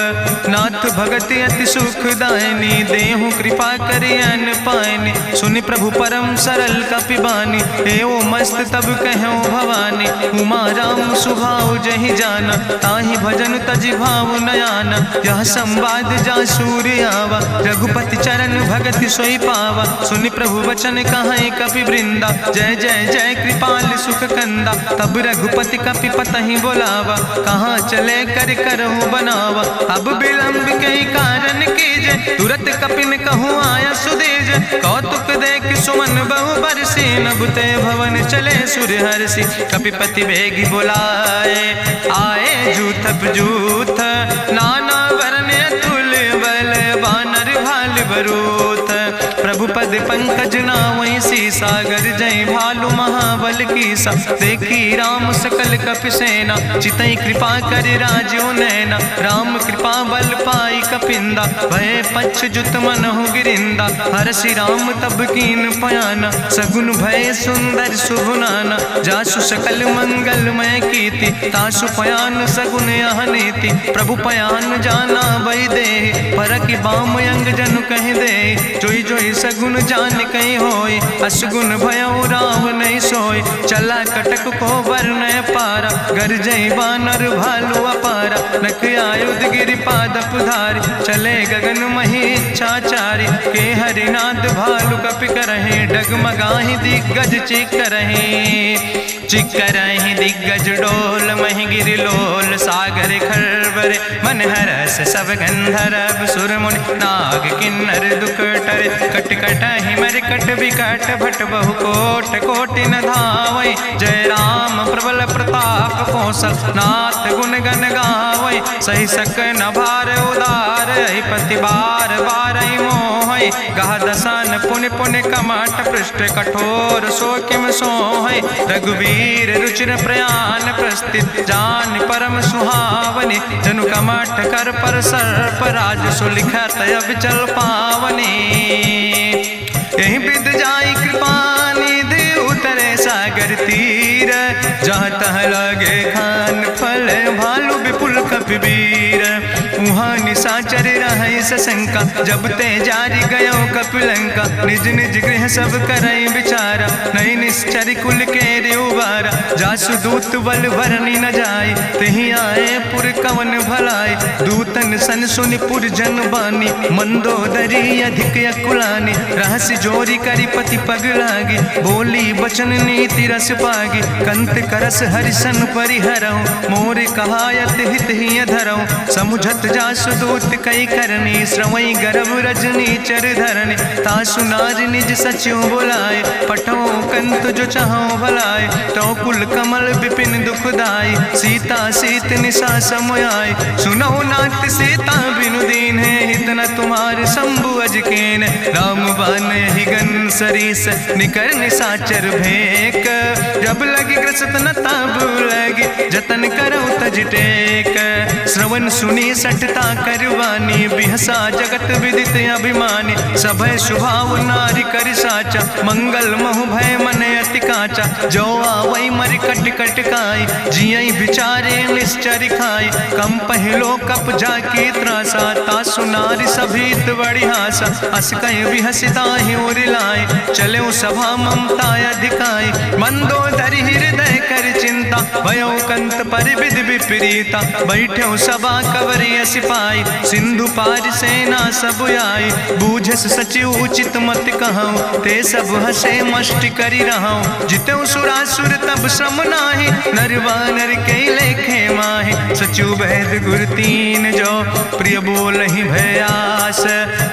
A: नाथ भगति अति सुखदायनी, देहु कृपा करि अन पायनि। सुनि प्रभु परम सरल कपिबानी, एवं मस्त तब कहूँ भवानी। उमा राम सुभाव जहि जाना, ताहि भजन तजि भाव नयाना। यह संवाद जा सूर्य आवा, रघुपति चरण भगति सोई पावा। सुनि प्रभु वचन कहाई कपि वृंदा, जय जय जय कृपाल सुख कंदा। तब रघुपति कपि पतहि बोलावा, कहाँ चले कर करहु बनावा। अब विलंब कई कारण कीजे, तुरत कपिन कहूँ आया सुदेज। कौतुक देख सुमन बहु बरसी, नभते भवन चले सूर्य हर्षि। कपिपति बेगी बुलाए, आए जूथ जूथ नाना वरने बरूथ। प्रभु पद पंकज नावै सागर जय भालु महाबल कीसा। देखी राम सकल कपि सेना चितई कृपा कर राजो नैना। राम कृपा बल पाई कपिंदा भय पछ जुत मनहु गिरिंदा। हरषि राम तब कीन पयाना सगुन भय सुंदर शुभ नाना। जासु सकल मंगलमय कीर्ति तासु पयान सगुन यह नीति। प्रभु पयान जाना भई दे परखि बाम अंग जनु कह दे। जोई जोई सगुन जान कहीं होय असगुन भयो राम नहीं सोय। चला कटक को वर्ण पारा गरजई बानर भालू अपारा। नख आयुध गिरि पादप धारी चले गगन मही इच्छाचारी। के हरिनाद भालु कपि करहि डगमगाहि दिग्गज चिकरहि दिग्गज डोल महि गिरि लोल। सागर खरबर मन हरस सब गंधर्व सुर मुनि नाग किन्नर दुख टरे। कट कटहि मरकट विकट भट बहु कोट कोटि न धावै। जय राम प्रबल प्रताप कौशल नाथ गुण गण गावै। सही सक न भार उदार पति बार बार मोहै। गह दसन पुनि पुनि कमठ पृष्ठ कठोर सो किम सोहै। रघुवीर रुचिर प्रयाण प्रस्थित जान परम सुहावनी। जनु कमठ कर पर सर्प राज सुलिखत अविचल पावनी। यही विद जाई कृपा निधि उतरे सागर तीर। जहाँ तह लगे खान फल भालू विपुल कपिवीर। उहाँ निशाचर रहै सशंका जब ते जारी गयो कपिलंका। निज निज गृह सब करई विचारा नहीं निश्चर कुल के उबारा। जासु दूत बल भरनी न जाय तेहि आए पुर कवन भलाई। दूतन सन सुनि पुर जन बानी मंदोदरी अधिक अकुलानी। रहस्य जोरी करी पति पग लागी बोली बचन नीति रस पागी। कंत करस हरिसन परिहरऊँ मोर कहायत हित ही धरऊँ। समुझत जासु दूत कई करनी श्रवई गर्भ रजनी चर धरनी। तासु नाज निज सचिव बुलाए पठो कंत जो चाहो भलाए। तो कुल कमल विपिन दुखदाई सीता सीत निशा समयाय। सुनो नाथ सीता बिनु दीन है हित न तुम्हार शंभु अजकेन। राम बान ही गन सरीस निकर निशाचर भेक। जब लगी ग्रसत न तब लगी जतन करो तज टेक। श्रवण सुनी सटता करवानी बिहसा जगत विदित अभिमानी। सभय स्वभाव नारी कर साचा मंगल महु भय मन अति काचा। जो आवै मर कट कट काई जियई बिचारे निश्चर खाई। कम पहलो कप जाकी त्रासा तासु नारी सभीत बड़ी हासा। अस कहीं बिहसिता ही उरिलाए चले सभा ममता अधिकाई। मंदोदरी हृदय कर चिंता भयो कंत पर विधि विपरीता। बैठो सभा कवरिय सिपाही सिंधु पार सेना सब आई। बूझस सचिव उचित मत कहूँ ते सब हसे मष्ट करी रहूँ। जितऊ सुरासुर तब श्रम नाही नर वानर के लेखे माहि। सचिव वैद गुर तीन जो प्रिय बोल ही भयास।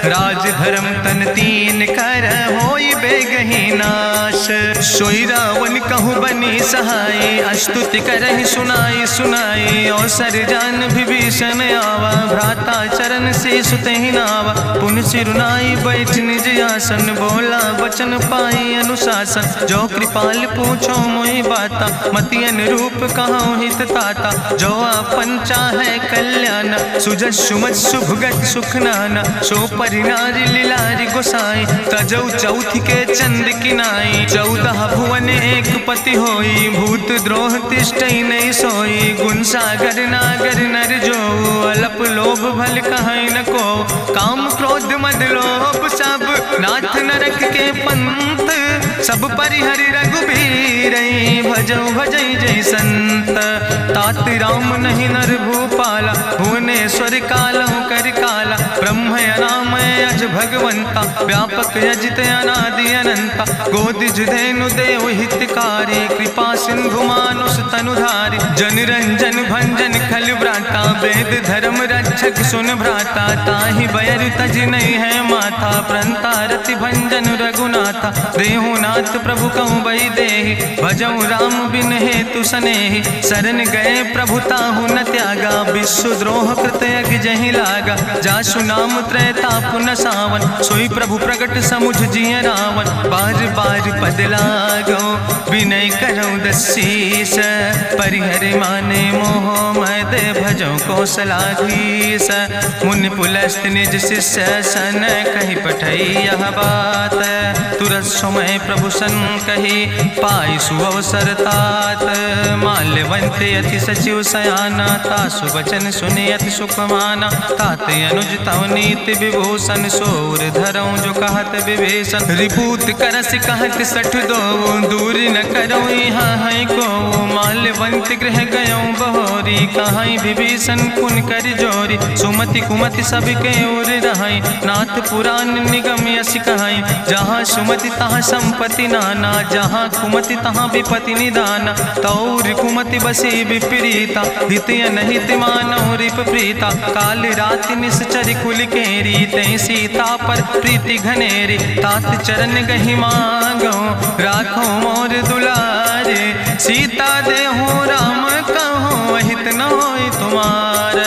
A: राज धर्म तन तीन कर होई बेगही नाश। सोई रावण कहूँ बनी सहाय अस्तुति करहि सुनाई सुनाई। अवसर जान विभीषण आवा भ्राता चरण से सुतहि नावा। पुन सिरुनाई बैठ निज आसन बोला वचन पाई अनुशासन। जो कृपाल पूछो मोहि बाता मति अनुरूप कहूँ हित ताता। जो आपन चाहे कल्याण सुजस सुमत शुभगत सुख नाना। सो परिनारी लीलारी गोसाई तजौ चौथ के चंद किनाई। 14 भुवन एक पति होई भूत द्रोह तिष्ठई नहीं सोई। गुण सागर नागर नर जो अलप लोभ भल कहीं न को। काम क्रोध मद लोभ सब नाथ नरक के पंथ। सब परिहरि रघुबीर भजौ भजै जय संत। तात राम नहीं नर भूपाला भुवनेश्वर कालहु कर काला। ब्रह्म अनामय अज भगवंता व्यापक यजित अनादि अनंता। गोदिज धेनु देव हितकारी कृपा सिंधु मानुष तनुधारी। जन रंजन भंजन खल व्राता वेद धर्म रक्षक सुन भ्राता। ताहि बैर तज नहीं है माथा प्रंता रति भंजन रघुनाथा। देहु नाथ प्रभु कहूँ बई देहि भजऊ राम बिन हेतु सनेहि। शरण गए प्रभु ताहु न त्यागा विश्व द्रोह कृत यज्ञ जहि लागा। जासु नाम त्रैता पुन सा पावन, सोई प्रभु प्रगट समुझ जिय रावण। बार बार पद लागो विनय करो दसीस, परिहर माने मोह मद भजो कौशलाधीश। मुनि पुलस्त निज शिष्य सन कही पठई यह बात, तुरत समय प्रभु सन कही पाई सुअवसर तात। माल्यवंत अति सचिव सयाना, तासु वचन सुनि अति सुख माना। तात अनुज तव नीति विभूषण, सोर धरऊं जो कहत विभीषण। रिपूत करस कहत सठ दो, दूर न करो यहाँ है को। माल्यवंत गृह गयों बहोरी, कहाई विभीषण पुन कर जोरी। सुमति कुमति सबके ओर रहाई, नाथ पुराण निगम यश कहाई। जहाँ सुमति तहाँ संपत्ति नाना, जहाँ कुमति तहाँ विपत्ति निदाना। तौर कुमति बसी विपरीता, हित अनहित मानव रिप प्रीता। काल रात निश्चर कुल केरी, तै सीता पर प्रीति घनेरी। तात चरण गहि मांगो, राखो मोर दुलारे। सीता देहो राम कहो, अहित न होय तुम्हार।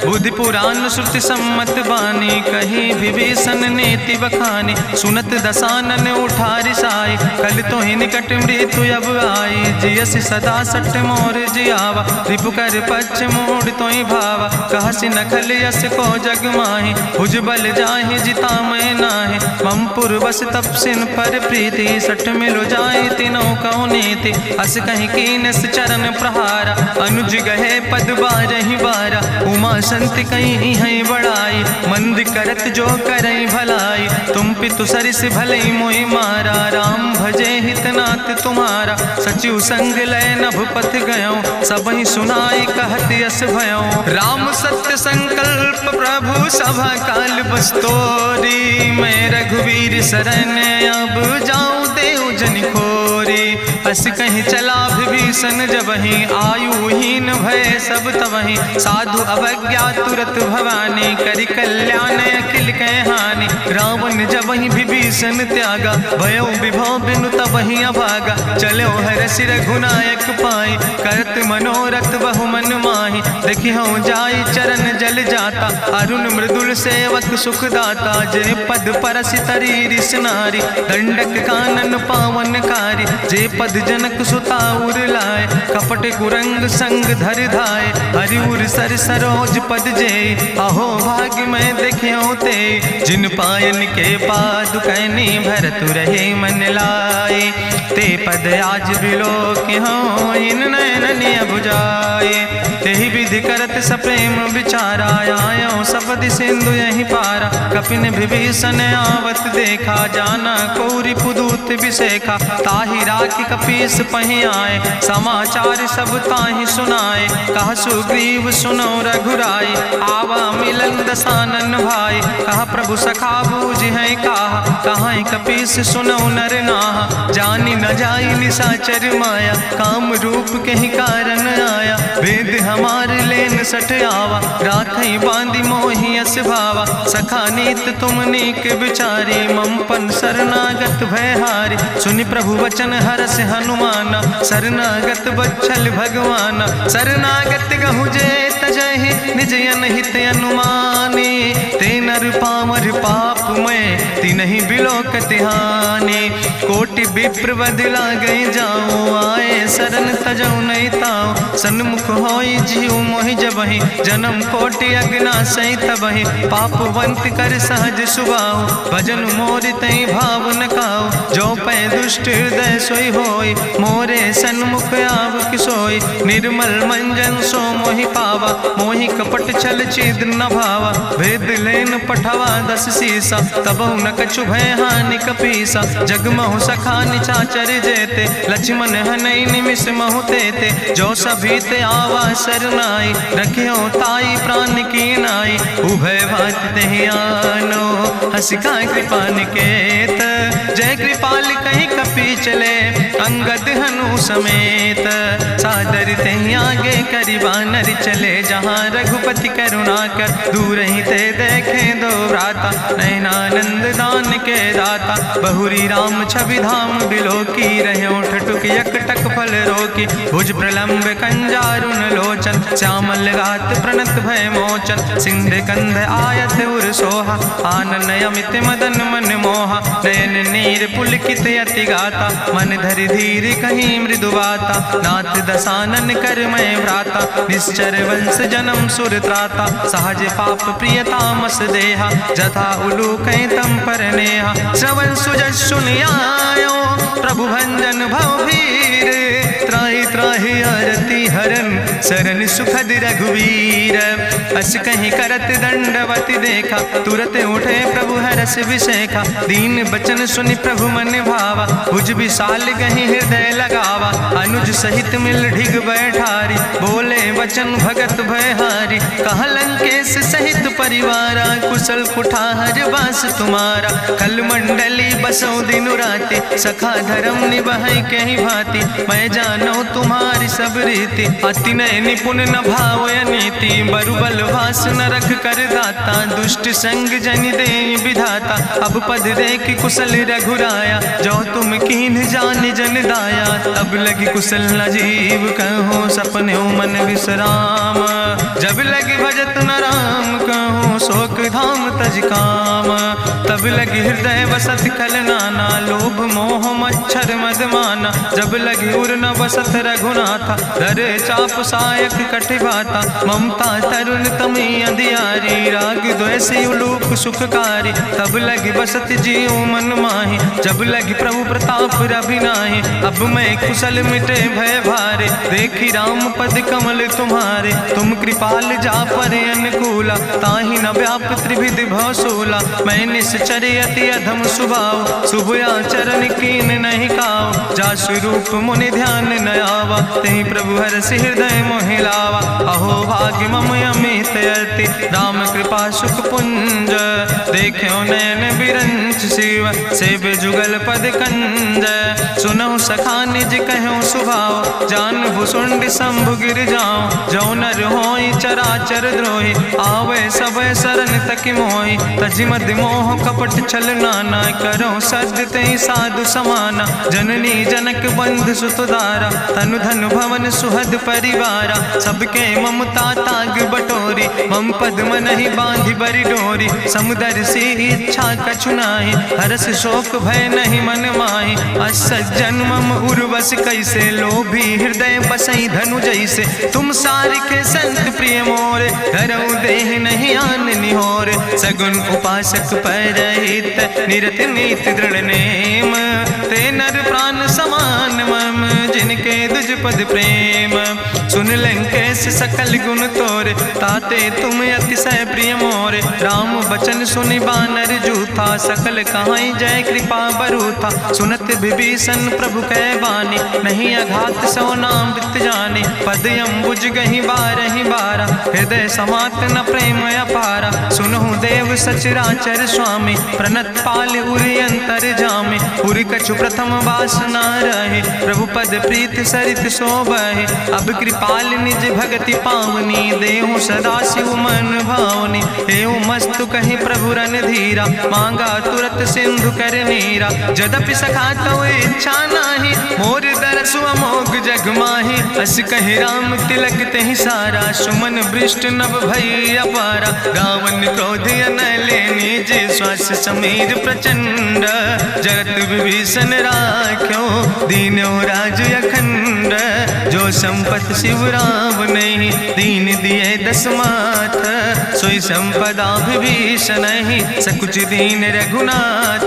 A: बुद्धि पुराण श्रुति सम्मत बानी, कही विभीषण नेति बखानी। सुनत दसानन उठारि साई, कल तो ही निकट मृत्यु अब आई। जियस सदा सट मोर जियावा, रिपु कर पक्ष मोड़ तो ही भावा। कहसि नखल यस को जग माहि, भुज बल जाहि जिता मैं नाहि। मम पुरवस तपसिन पर प्रीति, सठ मिलो जाहि तिनो कौ नीति। अस कहीं कीनस चरण प्रहारा, अनुज गहे पद बारहि बारा। उमा संति कहीं है बड़ाई, मंद करत जो करई भलाई। तुम पितु सरिस भलई मोहि मारा, राम भजे हितनाथ तुम्हारा। सचिव संग लय नभ पथ गयो, सबहि सुनाई कहत यस भयो। राम सत्य संकल्प प्रभु सभा काल बस्तोरी। मैं रघुवीर शरण अब जाऊं देव जन खोरी। अस कहीं चला विभीषण जबहि, आयुहीन भय सब तबहि। साधु अवज्ञा तुरत भवानी, करि कल्याण अखिल कै हानि। रावण जबहि विभीषण त्यागा, भयो विभव बिनु तबहि अभागा। चलो हरषि रघुनायक पाई, करत मनोरथ बहु मन माहि। देखियो जाई चरण जल जाता, अरुण मृदुल सेवक सुख दाता। जे पद परसि तरी रिस नारी, दंडक कानन पावन कारी। जे पद जनक सुता उर लाए, कपट कुरंग संग धर धाय। हरिउर सर सरोज पद जे, अहो भाग्य मैं देखियो ते। जिन पायन के पादुकैनी, भरत रहे मन लाए। ते पद आज बिलो के हो, इन नयन बुझाए। तेहि विधि करत सप्रेम विचारा, आयो सपदि सिंधु यही पारा। कपिन विभीषण आवत देखा, जाना कौरि पुदूत विशेखा। ताहि राखि कपीस पहि आए, समाचार सब ताहि सुनाए। कहा सुग्रीव सुनो रघुराई, आवा मिलन दसानन भाई। कहा प्रभु सखा बूझ है कहा, कहाँ कपीस सुनो नर नाहा। जानी न जाई निशाचर माया, काम रूप के ही कारण आया। वेद हमार लेन सठ आवा, राखई बांधी मोहि यस भावा। सखा नीत तुम नीक विचारी, मम पन शरणागत भयहारी। सुनि प्रभु वचन हरस हनुमाना, शरणागत बच्छल भगवाना। शरणागत गहु जे तजहि, निज अनहित अनुमानी। ते नर पामर पाप मैं, तिन्हि बिलोकति हानि। कोटि विप्र बदला गई जाऊं, आए शरण तजऊ नहीं ताऊं। सन्मुख होई जीव मोहि जबहि, जन्म कोटि अग्ना सही तबहि। पापवंत कर सहज सुभाऊ, भजन मोर तई भाव न काऊ। जो पै दुष्ट हृदय सोई होई, मोरे सन्मुख आव किसोई। निर्मल मंजन सो मोहि पावा, मोहि कपट छल छिद्र न भावा। भेद लेन पठवा दस सीसा, तबहु न कछु भय हानि कपीसा। जगमहु सखा निचाचर जेते, लक्ष्मण हनई निमिष महु तेते। जो सभी ते आवा सरनाई, रखियो ताई प्राण की नाई। उभय भात तेहि आनो, हसिका कृपा निकेत। जय कृपाल कहीं कपी चले, अंगद हनु समेत। सादर तहि आगे करि बानर चले, जहाँ रघुपति करुणा कर दूर ही ते देखे दो भ्राता। नयनानंद दान के दाता, बहुरी राम छवि धाम बिलोकी। रहे ठटुक यकटक फल रोकी, भुज प्रलंब कंजारुन लोचन। श्यामल गात प्रणत भय मोचन, सिंध कंध आयत उर सोहा। आनन अमित मदन मन मोहा, नयन नीर पुलकित अति गाता। मन धरि धीर कहीं मृदु बाता, नाथ दसानन कर मैं भ्राता। निश्चर वंश जन्म सुर त्राता, सहज पाप प्रिय तामस देहा। जथा उलूक तम पर नेहा, श्रवण सुजस सुनियायो। प्रभु भंजन भव भीर, त्राहि त्राहि आरती हरन। शरण सुखद रघुवीर, अस कहीं करत दंडवती देखा। तुरत उठे प्रभु हरस विशेखा, दीन बचन सुनि प्रभु मन भावा। भुज विशाल कहीं हृदय लगावा, अनुज सहित मिल ढिग बैठारी। बोले वचन भगत भयहारी, कहा लंकेश सहित परिवारा। कुशल कुठार वास तुम्हारा, कल मंडली बसो दिनु राति। सखा धर्म निभाई कहीं भांति, मैं जानो तुम्हारी सब रीति। अति नय निपुण न भाव नीति, बरुबल भास न रख कर दाता। दुष्ट संग जन दे विधाता, अब पद देख कुशल रघुराया। जो तुम कीन जान जन दाया, तब लगी कुशल न जीव कहो। सपने मन विश्राम, जब लगी भजत न राम कहो। शोक धाम तज काम, तब लगी हृदय बसत कल नाना। लोभ मोह मच्छर मद माना, जब लगी उर न बसत रघुनाथा। धरे चाप सायक कटिबाता, ममता तरुण तमी अंधियारी। राग द्वेष उलूक सुखकारी, तब लगी बसत जीव मन माही। जब लगी प्रभु प्रताप रवि नाही, अब मैं कुशल मिटे भय भारे। देखी राम पद कमल तुम्हारे, तुम कृपाल जा पर अनुकूला। ताहि न व्याप त्रिविध भवसूला, मैं निश्चर अति अधम सुभाव। शुभ आचरण कीन नहीं काव, जा स्वरूप मुनि ध्यान न आवा। तेहि प्रभु हरसि हृदय मोहि लावा। अहो भाग्य मम अमित अति, राम कृपा सुख पुंज। देखो नयन बिरंच शिव, सेव जुगल पद कंज। सुनहु सखा निज कहूँ सुभाव, जान भुसुंड शंभु गिर जाऊं। जो नर होई चराचर द्रोही, आवे सब शरण तक मोहि। तजि मद मोह कपट छल नाना, करो सद्य तेहि साधु समाना। जननी जनक बंधु सुतदारा, तनु धन भवन सुहद परिवारा। सबके ममता ताग बटोरी, मम पद मनहि बांधि बरि डोरी। समुदर सी इच्छा कछु नाही, हरस शोक भय नहीं मन माही। असज्जन मम उर्वश कैसे, लोभी हृदय बसई धनु जैसे। तुम सारिके संत प्रिय मोरे, धरऊ देह नहीं आन निहोर। सगुन उपासक परहित, निरत नीति दृढ़ नेम। ते नर प्राण समान मम, जिनके दुज पद प्रेम। सुन लंकेश सकल गुण तोरे, ताते तुम अतिशय प्रिय मोरे। राम बचन सुनि बानर जूथा, सकल कहाई जय कृपा बरूथा। सुनत विभीषण प्रभु कै बानी, नहीं अघात सो नाम वित जानी। पद अम्बुज गहि बारहि बारा, हृदय समात न प्रेम अपारा। सुनहु देव सचराचर स्वामी, प्रणत पाल उरि अंतर जामी। उरि कछु प्रथम वासना रहे, प्रभु पद प्रीत सरित शोभहि। अब कृपाल निज भगति पावनी, देहु सदा शिव मन भावनी। एवं मस्तु कहि प्रभु रन धीरा, मांगा तुरत सिंधु कर नीरा। जदपि सखा तो इच्छा नाही, मोर दरसु अमोघ जग माही। अस कहि राम तिलक तेहि सारा, सुमन वृष्ट नभ भई अपारा। गावन क्रोध अनले निज, श्वास समीर प्रचंड। जगत विभीषण राख्यो, दीनो राज अखंड। जो संपत शिव राम नहीं, दीन दिए दस माथ। सोई संपदा विभीषण नहीं, सकुच दीन रघुनाथ।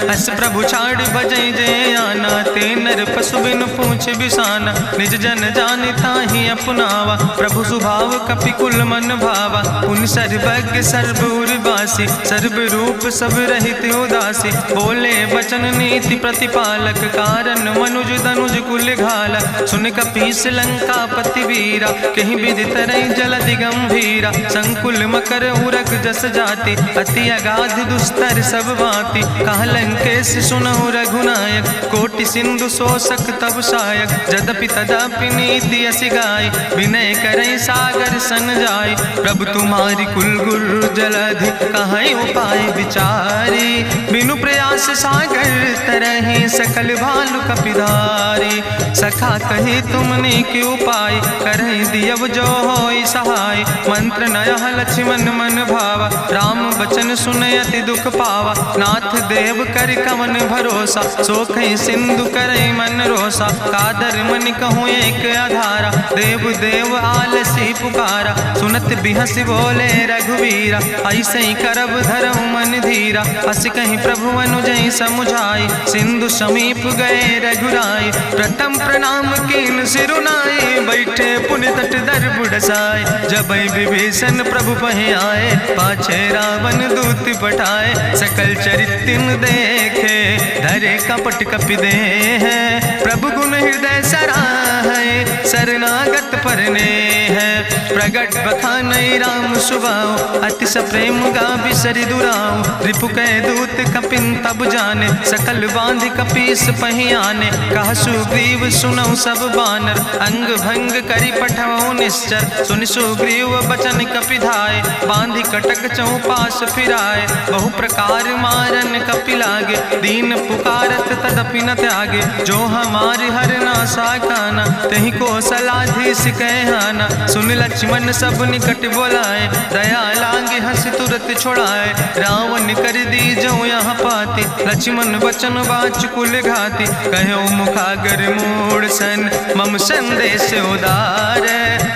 A: अस प्रभु छाड़ भजै जय आना, ते नर पशु बिनु पूछ बिसाना। निज जन जानि ताहि अपनावा, प्रभु स्वभाव कपि कुल मन भावा। पुन सर्वज्ञ सर्व उर्वासी, सर्व रूप सब रहित उदासी। बोले वचन नीति प्रतिपालक, कारण मनुज तनुज कुल घाला। सुन कपि कपीस लंकापति वीरा, कहीं विदित रही जलधि गंभीरा। संकुल मकर उरग जस जाति, अति अगाध दुस्तर सब भांति। कहा लंकेश सुनहु रघुनायक, कोटि सिंधु शोषक तब सायक। जदपि तदपि नीति अस गाय, विनय करई सागर सन जाय। प्रभु तुम्हारी कुल गुरु जलधि, कहीं उपाय विचारी। बिनु प्रयास सागर तरहि, सकल भालु कपिधारी। सखा कही तुमने के उपाय, करहि दियव जो होई सहाय। मंत्र नयह लक्ष्मण मन भावा, राम बचन सुनय अति दुख पावा। नाथ देव कर कवन भरोसा, सोखई सिंधु करई मन रोसा। कादर मन कहूँ एक आधारा, देव देव आलसी पुकारा। सुनत बिहस बोले रघुवीरा, ऐसे ही करब धरऊ मन धीरा। अस कहीं प्रभु अनुजय समुझाई, सिंधु समीप गए रघुराई। प्रथम प्रणाम कीन सिरुनाई, बैठे पुनि तट दर बुढ़साए। जब विभीषण प्रभु पहे आए, पाछे रावण दूत पठाए। सकल चरित्र देखे, धरे कपट कपि दे है। प्रभु गुण हृदय सराहै, शरणागत परने है। प्रगट बखानई राम सुभाऊ, अति सप्रेम गा बिसरि दुराऊ। रिपु कह दूत कपिन तब जाने, सकल बांध कपीस पहि आने। कहा सुग्रीव सुनऊ सब बानर, अंग भंग करि पठवऊ निश्चर। सुनि सुग्रीव बचन कपिधाय, बांधि कटक चौपास फिराए। बहु प्रकार मारन कपि लागे, दीन पुकारत तदपि न त्यागे। जो हमारे हर नासा खाना, तहि को सलाधीस कहना। सुन लक्ष्मण सब निकट बोलाए, दया लागे हंस तुरत छोड़ाए। रावण कर दी जो यहाँ पाती, लक्ष्मण बचन बाच कुल घाती। कहो मुखागर मूड़ सन, मम संदेश उदार।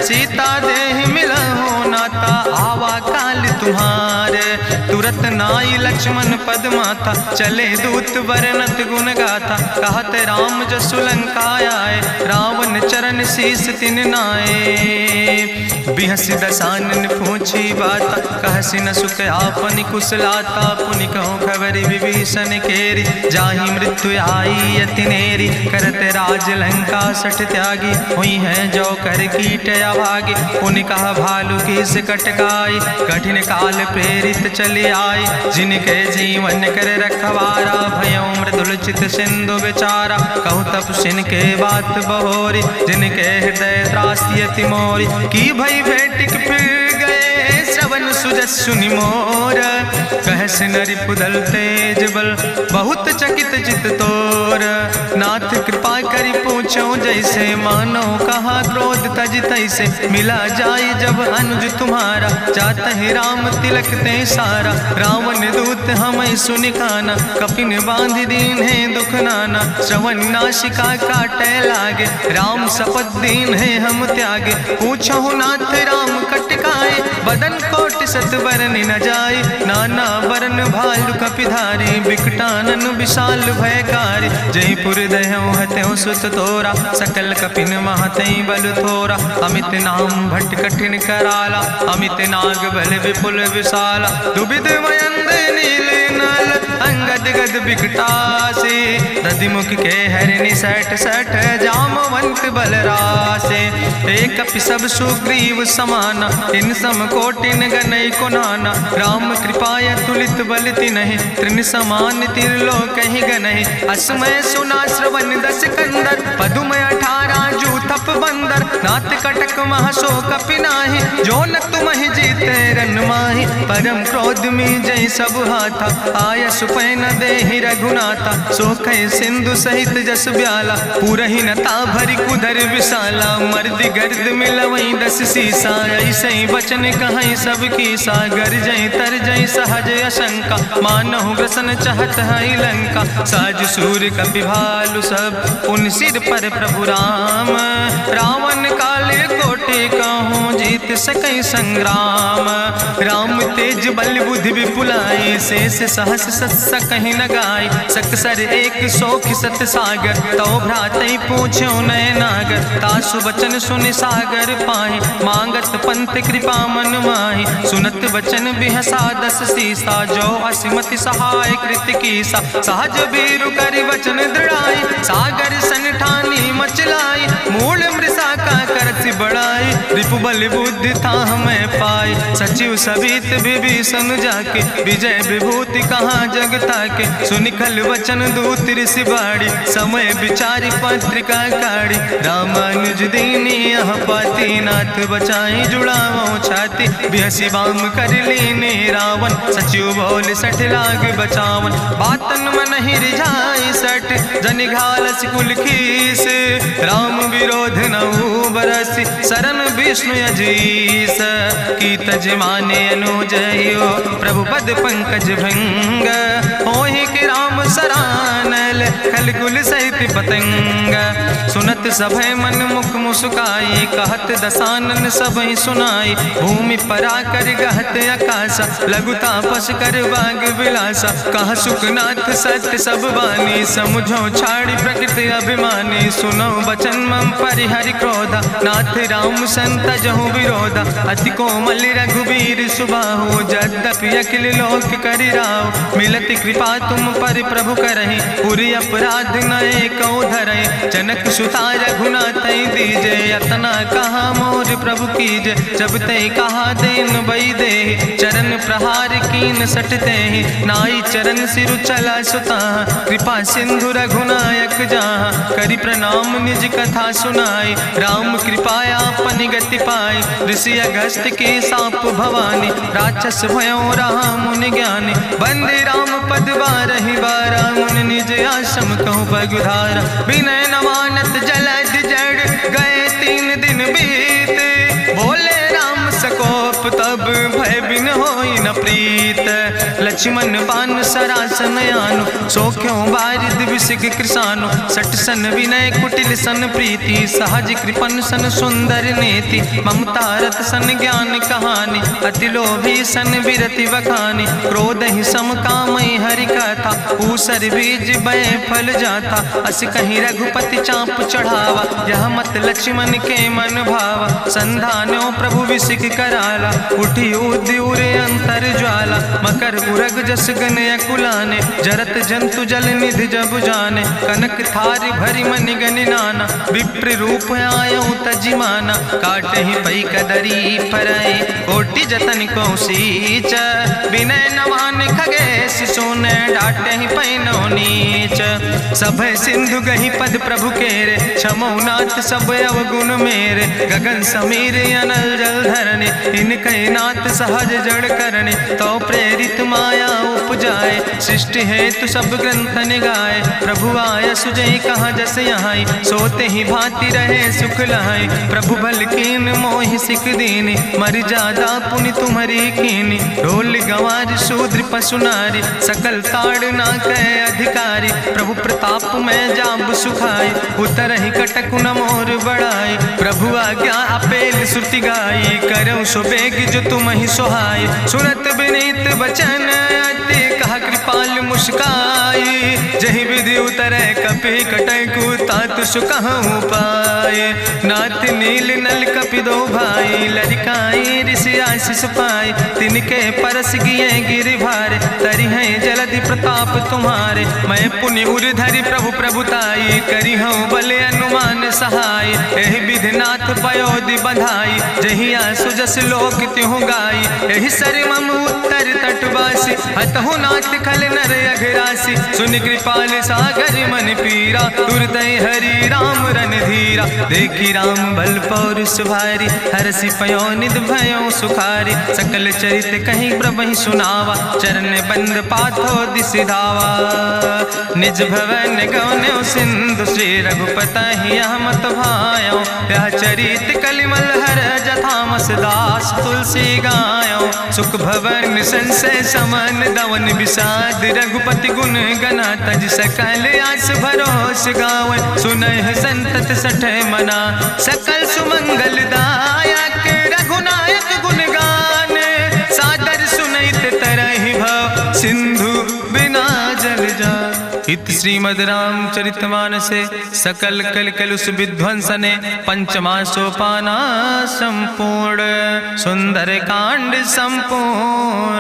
A: सीता देह मिलहु नाता, आवा काल तुम्हारे। तुरत नाई लक्ष्मण पद माथा, चले दूत वर्णत गुण गाथा। कहत राम जसु लंका आए, रावण चरण शीस तिन नाए। बिहस दसानन पूछी बाता, कहसि न सुख आपन कुशलाता। पुनि कहूँ खबर विभीषण केरी, जाहि मृत्यु आई अति नेरी। करत राज लंका सठ त्यागी, हुई है जो कर कीट अभागी। पुनि कहा भालू किस कटकाई, कठिन काल प्रेरित चले आई। जिनके जीवन कर रखवारा, भयों मृदुल चित सिंधु बेचारा। कहु तप सिन के बात बहोरी, जिनके हृदय त्रासी अति मोरी। की भई भेटिक फिर गए, श्रवण सुजस सुनि मोर। कहस नरि पुदल तेज बल, बहुत चकित चित तोर। नाथ कृपा करि पूछो जैसे, मानो कहा क्रोध तज तैसे। मिला जाय जब अनुज तुम्हारा, जातहि राम तिलक ते सारा। रावण दूत हमें सुनि काना, कपिन बांध दीन है दुख नाना। श्रवण नासिका काटे लागे, राम शपथ दीन है हम त्यागे। पूछो नाथ राम कटकाए, बदन कोटि सत बरन न जाए। नाना बरन भालु कपिधारी, बिकटानन विशाल भयकारी। जयपुर दह्यों हत्यों सुत तोरा, सकल कपिन महतई बल थोरा। अमित नाम भट्ट कठिन कराला, अमित नाग बल विपुल विशाला। दुबिध मयंद नील नल, अंगद गद बिकटासे। दधिमुख के हरिणि सठ सठ, जामवंत बलरासे। एक कपि सब सुग्रीव समाना, इन सम कोटिन गनई को नाना। राम कृपाय तुलित बल तिनहि, त्रिन समान तिरलोक ही गनहि। असमय सुना श्रवण दस कंदर, पदुम 18 जू थप बंदर। नाथ कटक महसो कपि नाही, जो न तुमहि जीते रन माही। परम क्रोध में जय सब हाथा, आय सुपै न देहि रघुनाथा। सोखै सिंधु सहित जस ब्याला, पूरहि नता भरि कुधर विशाला। मर्दि गर्द मिलवई 10 सीसा, ऐसे बचन कहई सब कीसा। गर जय तर जय सहज अशंका, मानहु ग्रसन चाहत है लंका। साज सूर कपि भालु सब, पुन सिर पर प्रभु राम। रावण काले कोटि कहूँ, जीत सकई संग्राम। राम तेज बल बुद्धि विपुलाई, शेष सहस सत सकहि न गाय। सकसर एक सोख सत सागर, तो भ्रातई पूछो नय नागर। तासु बचन सुनि सागर पाहि, मांगत पंथ कृपा मन माहि। सुनत बचन बिहसा 10 सीसा, जो असिमति सहाय कृत कीसा। सहज बीरु करि वचन दृढ़ाई, सागर सन ठानी मचलाई। मूल मृषा बल बुद्धि था हमें पाई। सचिव सबित विभीषण जाके विजय विभूति कहाँ जगता के। सुनिखल वचन दूत ऋषि बाड़ी समय विचारी पत्रिका काढ़ी। रामानुज दीनी यह पाती नाथ बचाई जुड़ावो छाती। बिहसी बाम कर लीने रावण सचिव बोल सठ लाग बचावन। बातन मन ही रिझाई सठ जनि घालस कुल खीस। राम विरोध नहु बरसि शरण विष्णु अजीस। की तज माने अनुजयो प्रभु पद पंकज भंग। होहि कि राम सरानल खल कुल सहित पतंग। सुनत सभय मन मुख मुस्काई कहत दसानन सबहि सुनाई। भूमि परा कर गहत आकाशा लघु तापस कर बाग विलासा। कह सुखनाथ सत्य सब बानी समुझो छाड़ी प्रकृति अभिमानी। सुनो बचन मम परिहरि क्रोधा नाथ राम संत जहु विरोधा। अति कोमल रघुबीर सुबाहु यद्यपि अखिल लोक करि राव। मिलति कृपा तुम पर प्रभु करहि पुरि अपराध नए को धरहि। जनक सुता रघुनाथ दीजे यतना कहा मोर प्रभु कीजे। जब ते कहा देन बई दे चरण प्रहार कीन सटते। नाई चरण सिरु चला सुता कृपा सिंधु रघुनायक जहाँ। करि प्रणाम निज कथा सुनाई राम कृपाया अपनी गति पाई। ऋषि अगस्त के साप भवानी राक्षस भयो रहा मुनि ज्ञानी। बंदे राम पद बारहि बारा मुनि निज आश्रम कहूँ पगुधारा। विनय नवानत जलद जड़ गए 3 दिन बीते। बोले राम सकोप तब भय बिन होई न प्रीत। लक्ष्मण बान सरासन आनु सो क्यों बारिद विसिक कृसानु। सठ सन विनय कुटिल सन प्रीति सहज कृपन सन सुंदर नीति। ममता रत सन ज्ञान कहानी अति लोभी सन विरति बखानी। क्रोध ही सम कामई हरि कथा ऊसर बीज बय फल जाता। अस कहीं रघुपति चाप चढ़ावा यह मत लक्ष्मण के मन भावा। संधान्यो प्रभु विसिक कराला उठी उद्यूर अंतर ज्वाला। मकर उरग जस गन अकुलाने जरत जंतु जल निधि जब जाने। कनक थारी भरी मनि गनि नाना विप्र रूप आयो तजिमाना। काटे ही पई कदरी फरई कोटि जतन को सींच। विनय नवान खगेश सोने डाटे ही पैनो नीच। सभय सिंधु गही पद प्रभु केरे क्षमो नाथ सब अवगुण मेरे। गगन समीर अनल जल धरने इनके नाथ सहज जड़ करने। तो प्रेरित माया उपजाए सृष्टि हेतु सब ग्रंथ निगाए। प्रभु आय सुजई कहाँ जस यहाँ सोते ही भांति रहे सुख लहाई। प्रभु भल कीन मोहि सिख दीनी मर जादा पुनि तुम्हारी कीनी। ढोल गंवार शूद्र पशु नारी सकल ताड़ ना कह अधिकारी। प्रभु प्रताप में जाब सुखाई उतर ही कटक न मोर बढ़ाई। प्रभु आज्ञा अपेल श्रुति गाई करऊँ सुबेग जो तुम ही सोहाई। सुनत विनीत वचन अति कहा कृपाल मुस्काई। जही विधि उतरे कपि कटकु तात सुकहु पाए। नाथ नील नल कपि दो भाई लरिकाई ऋषि आशीष पाए। तिनके परस गिए गिरि भारे तरि हैं जलधि प्रताप तुम्हारे। मैं पुनि उर धरि प्रभु प्रभुताई करी हूँ बले अनुमान सहाय। एहि विधि नाथ पयोधि बधाई जहिया सुजस लोक त्यों गाई। एहि सर मम उत्तर तटवासी हतहु नाथ खल नर अघरासी। सुन कृपाल सागर मन पीरा तुरत हरि राम रन धीरा। देखी राम बल पौरुष भारी हरसि पयो निध भयो सुखारी। सकल चरित कहीं प्रभु सुनावा चरण बंद पाथो दिस धावा। निज भवन गौन्यो सिंधु श्री रघुपति यह मत भायो। यह चरित कलिमल हर जथामस दास तुलसी गायो। सुख भवन संशय समन दवन विषाद रघुपति गुण गना तज सकल आस भरोस गावे। सुनहि संतत सठ मना सकल सुमंगल दायक रघुनायक गुण गान। सादर सुनैत तरहि भव सिंधु बिना जल जा। इत श्रीमद् रामचरितमानसे सकल कलकलुष विध्वंसने पंचमा सोपाना संपूर्ण। सुंदर कांड संपूर्ण।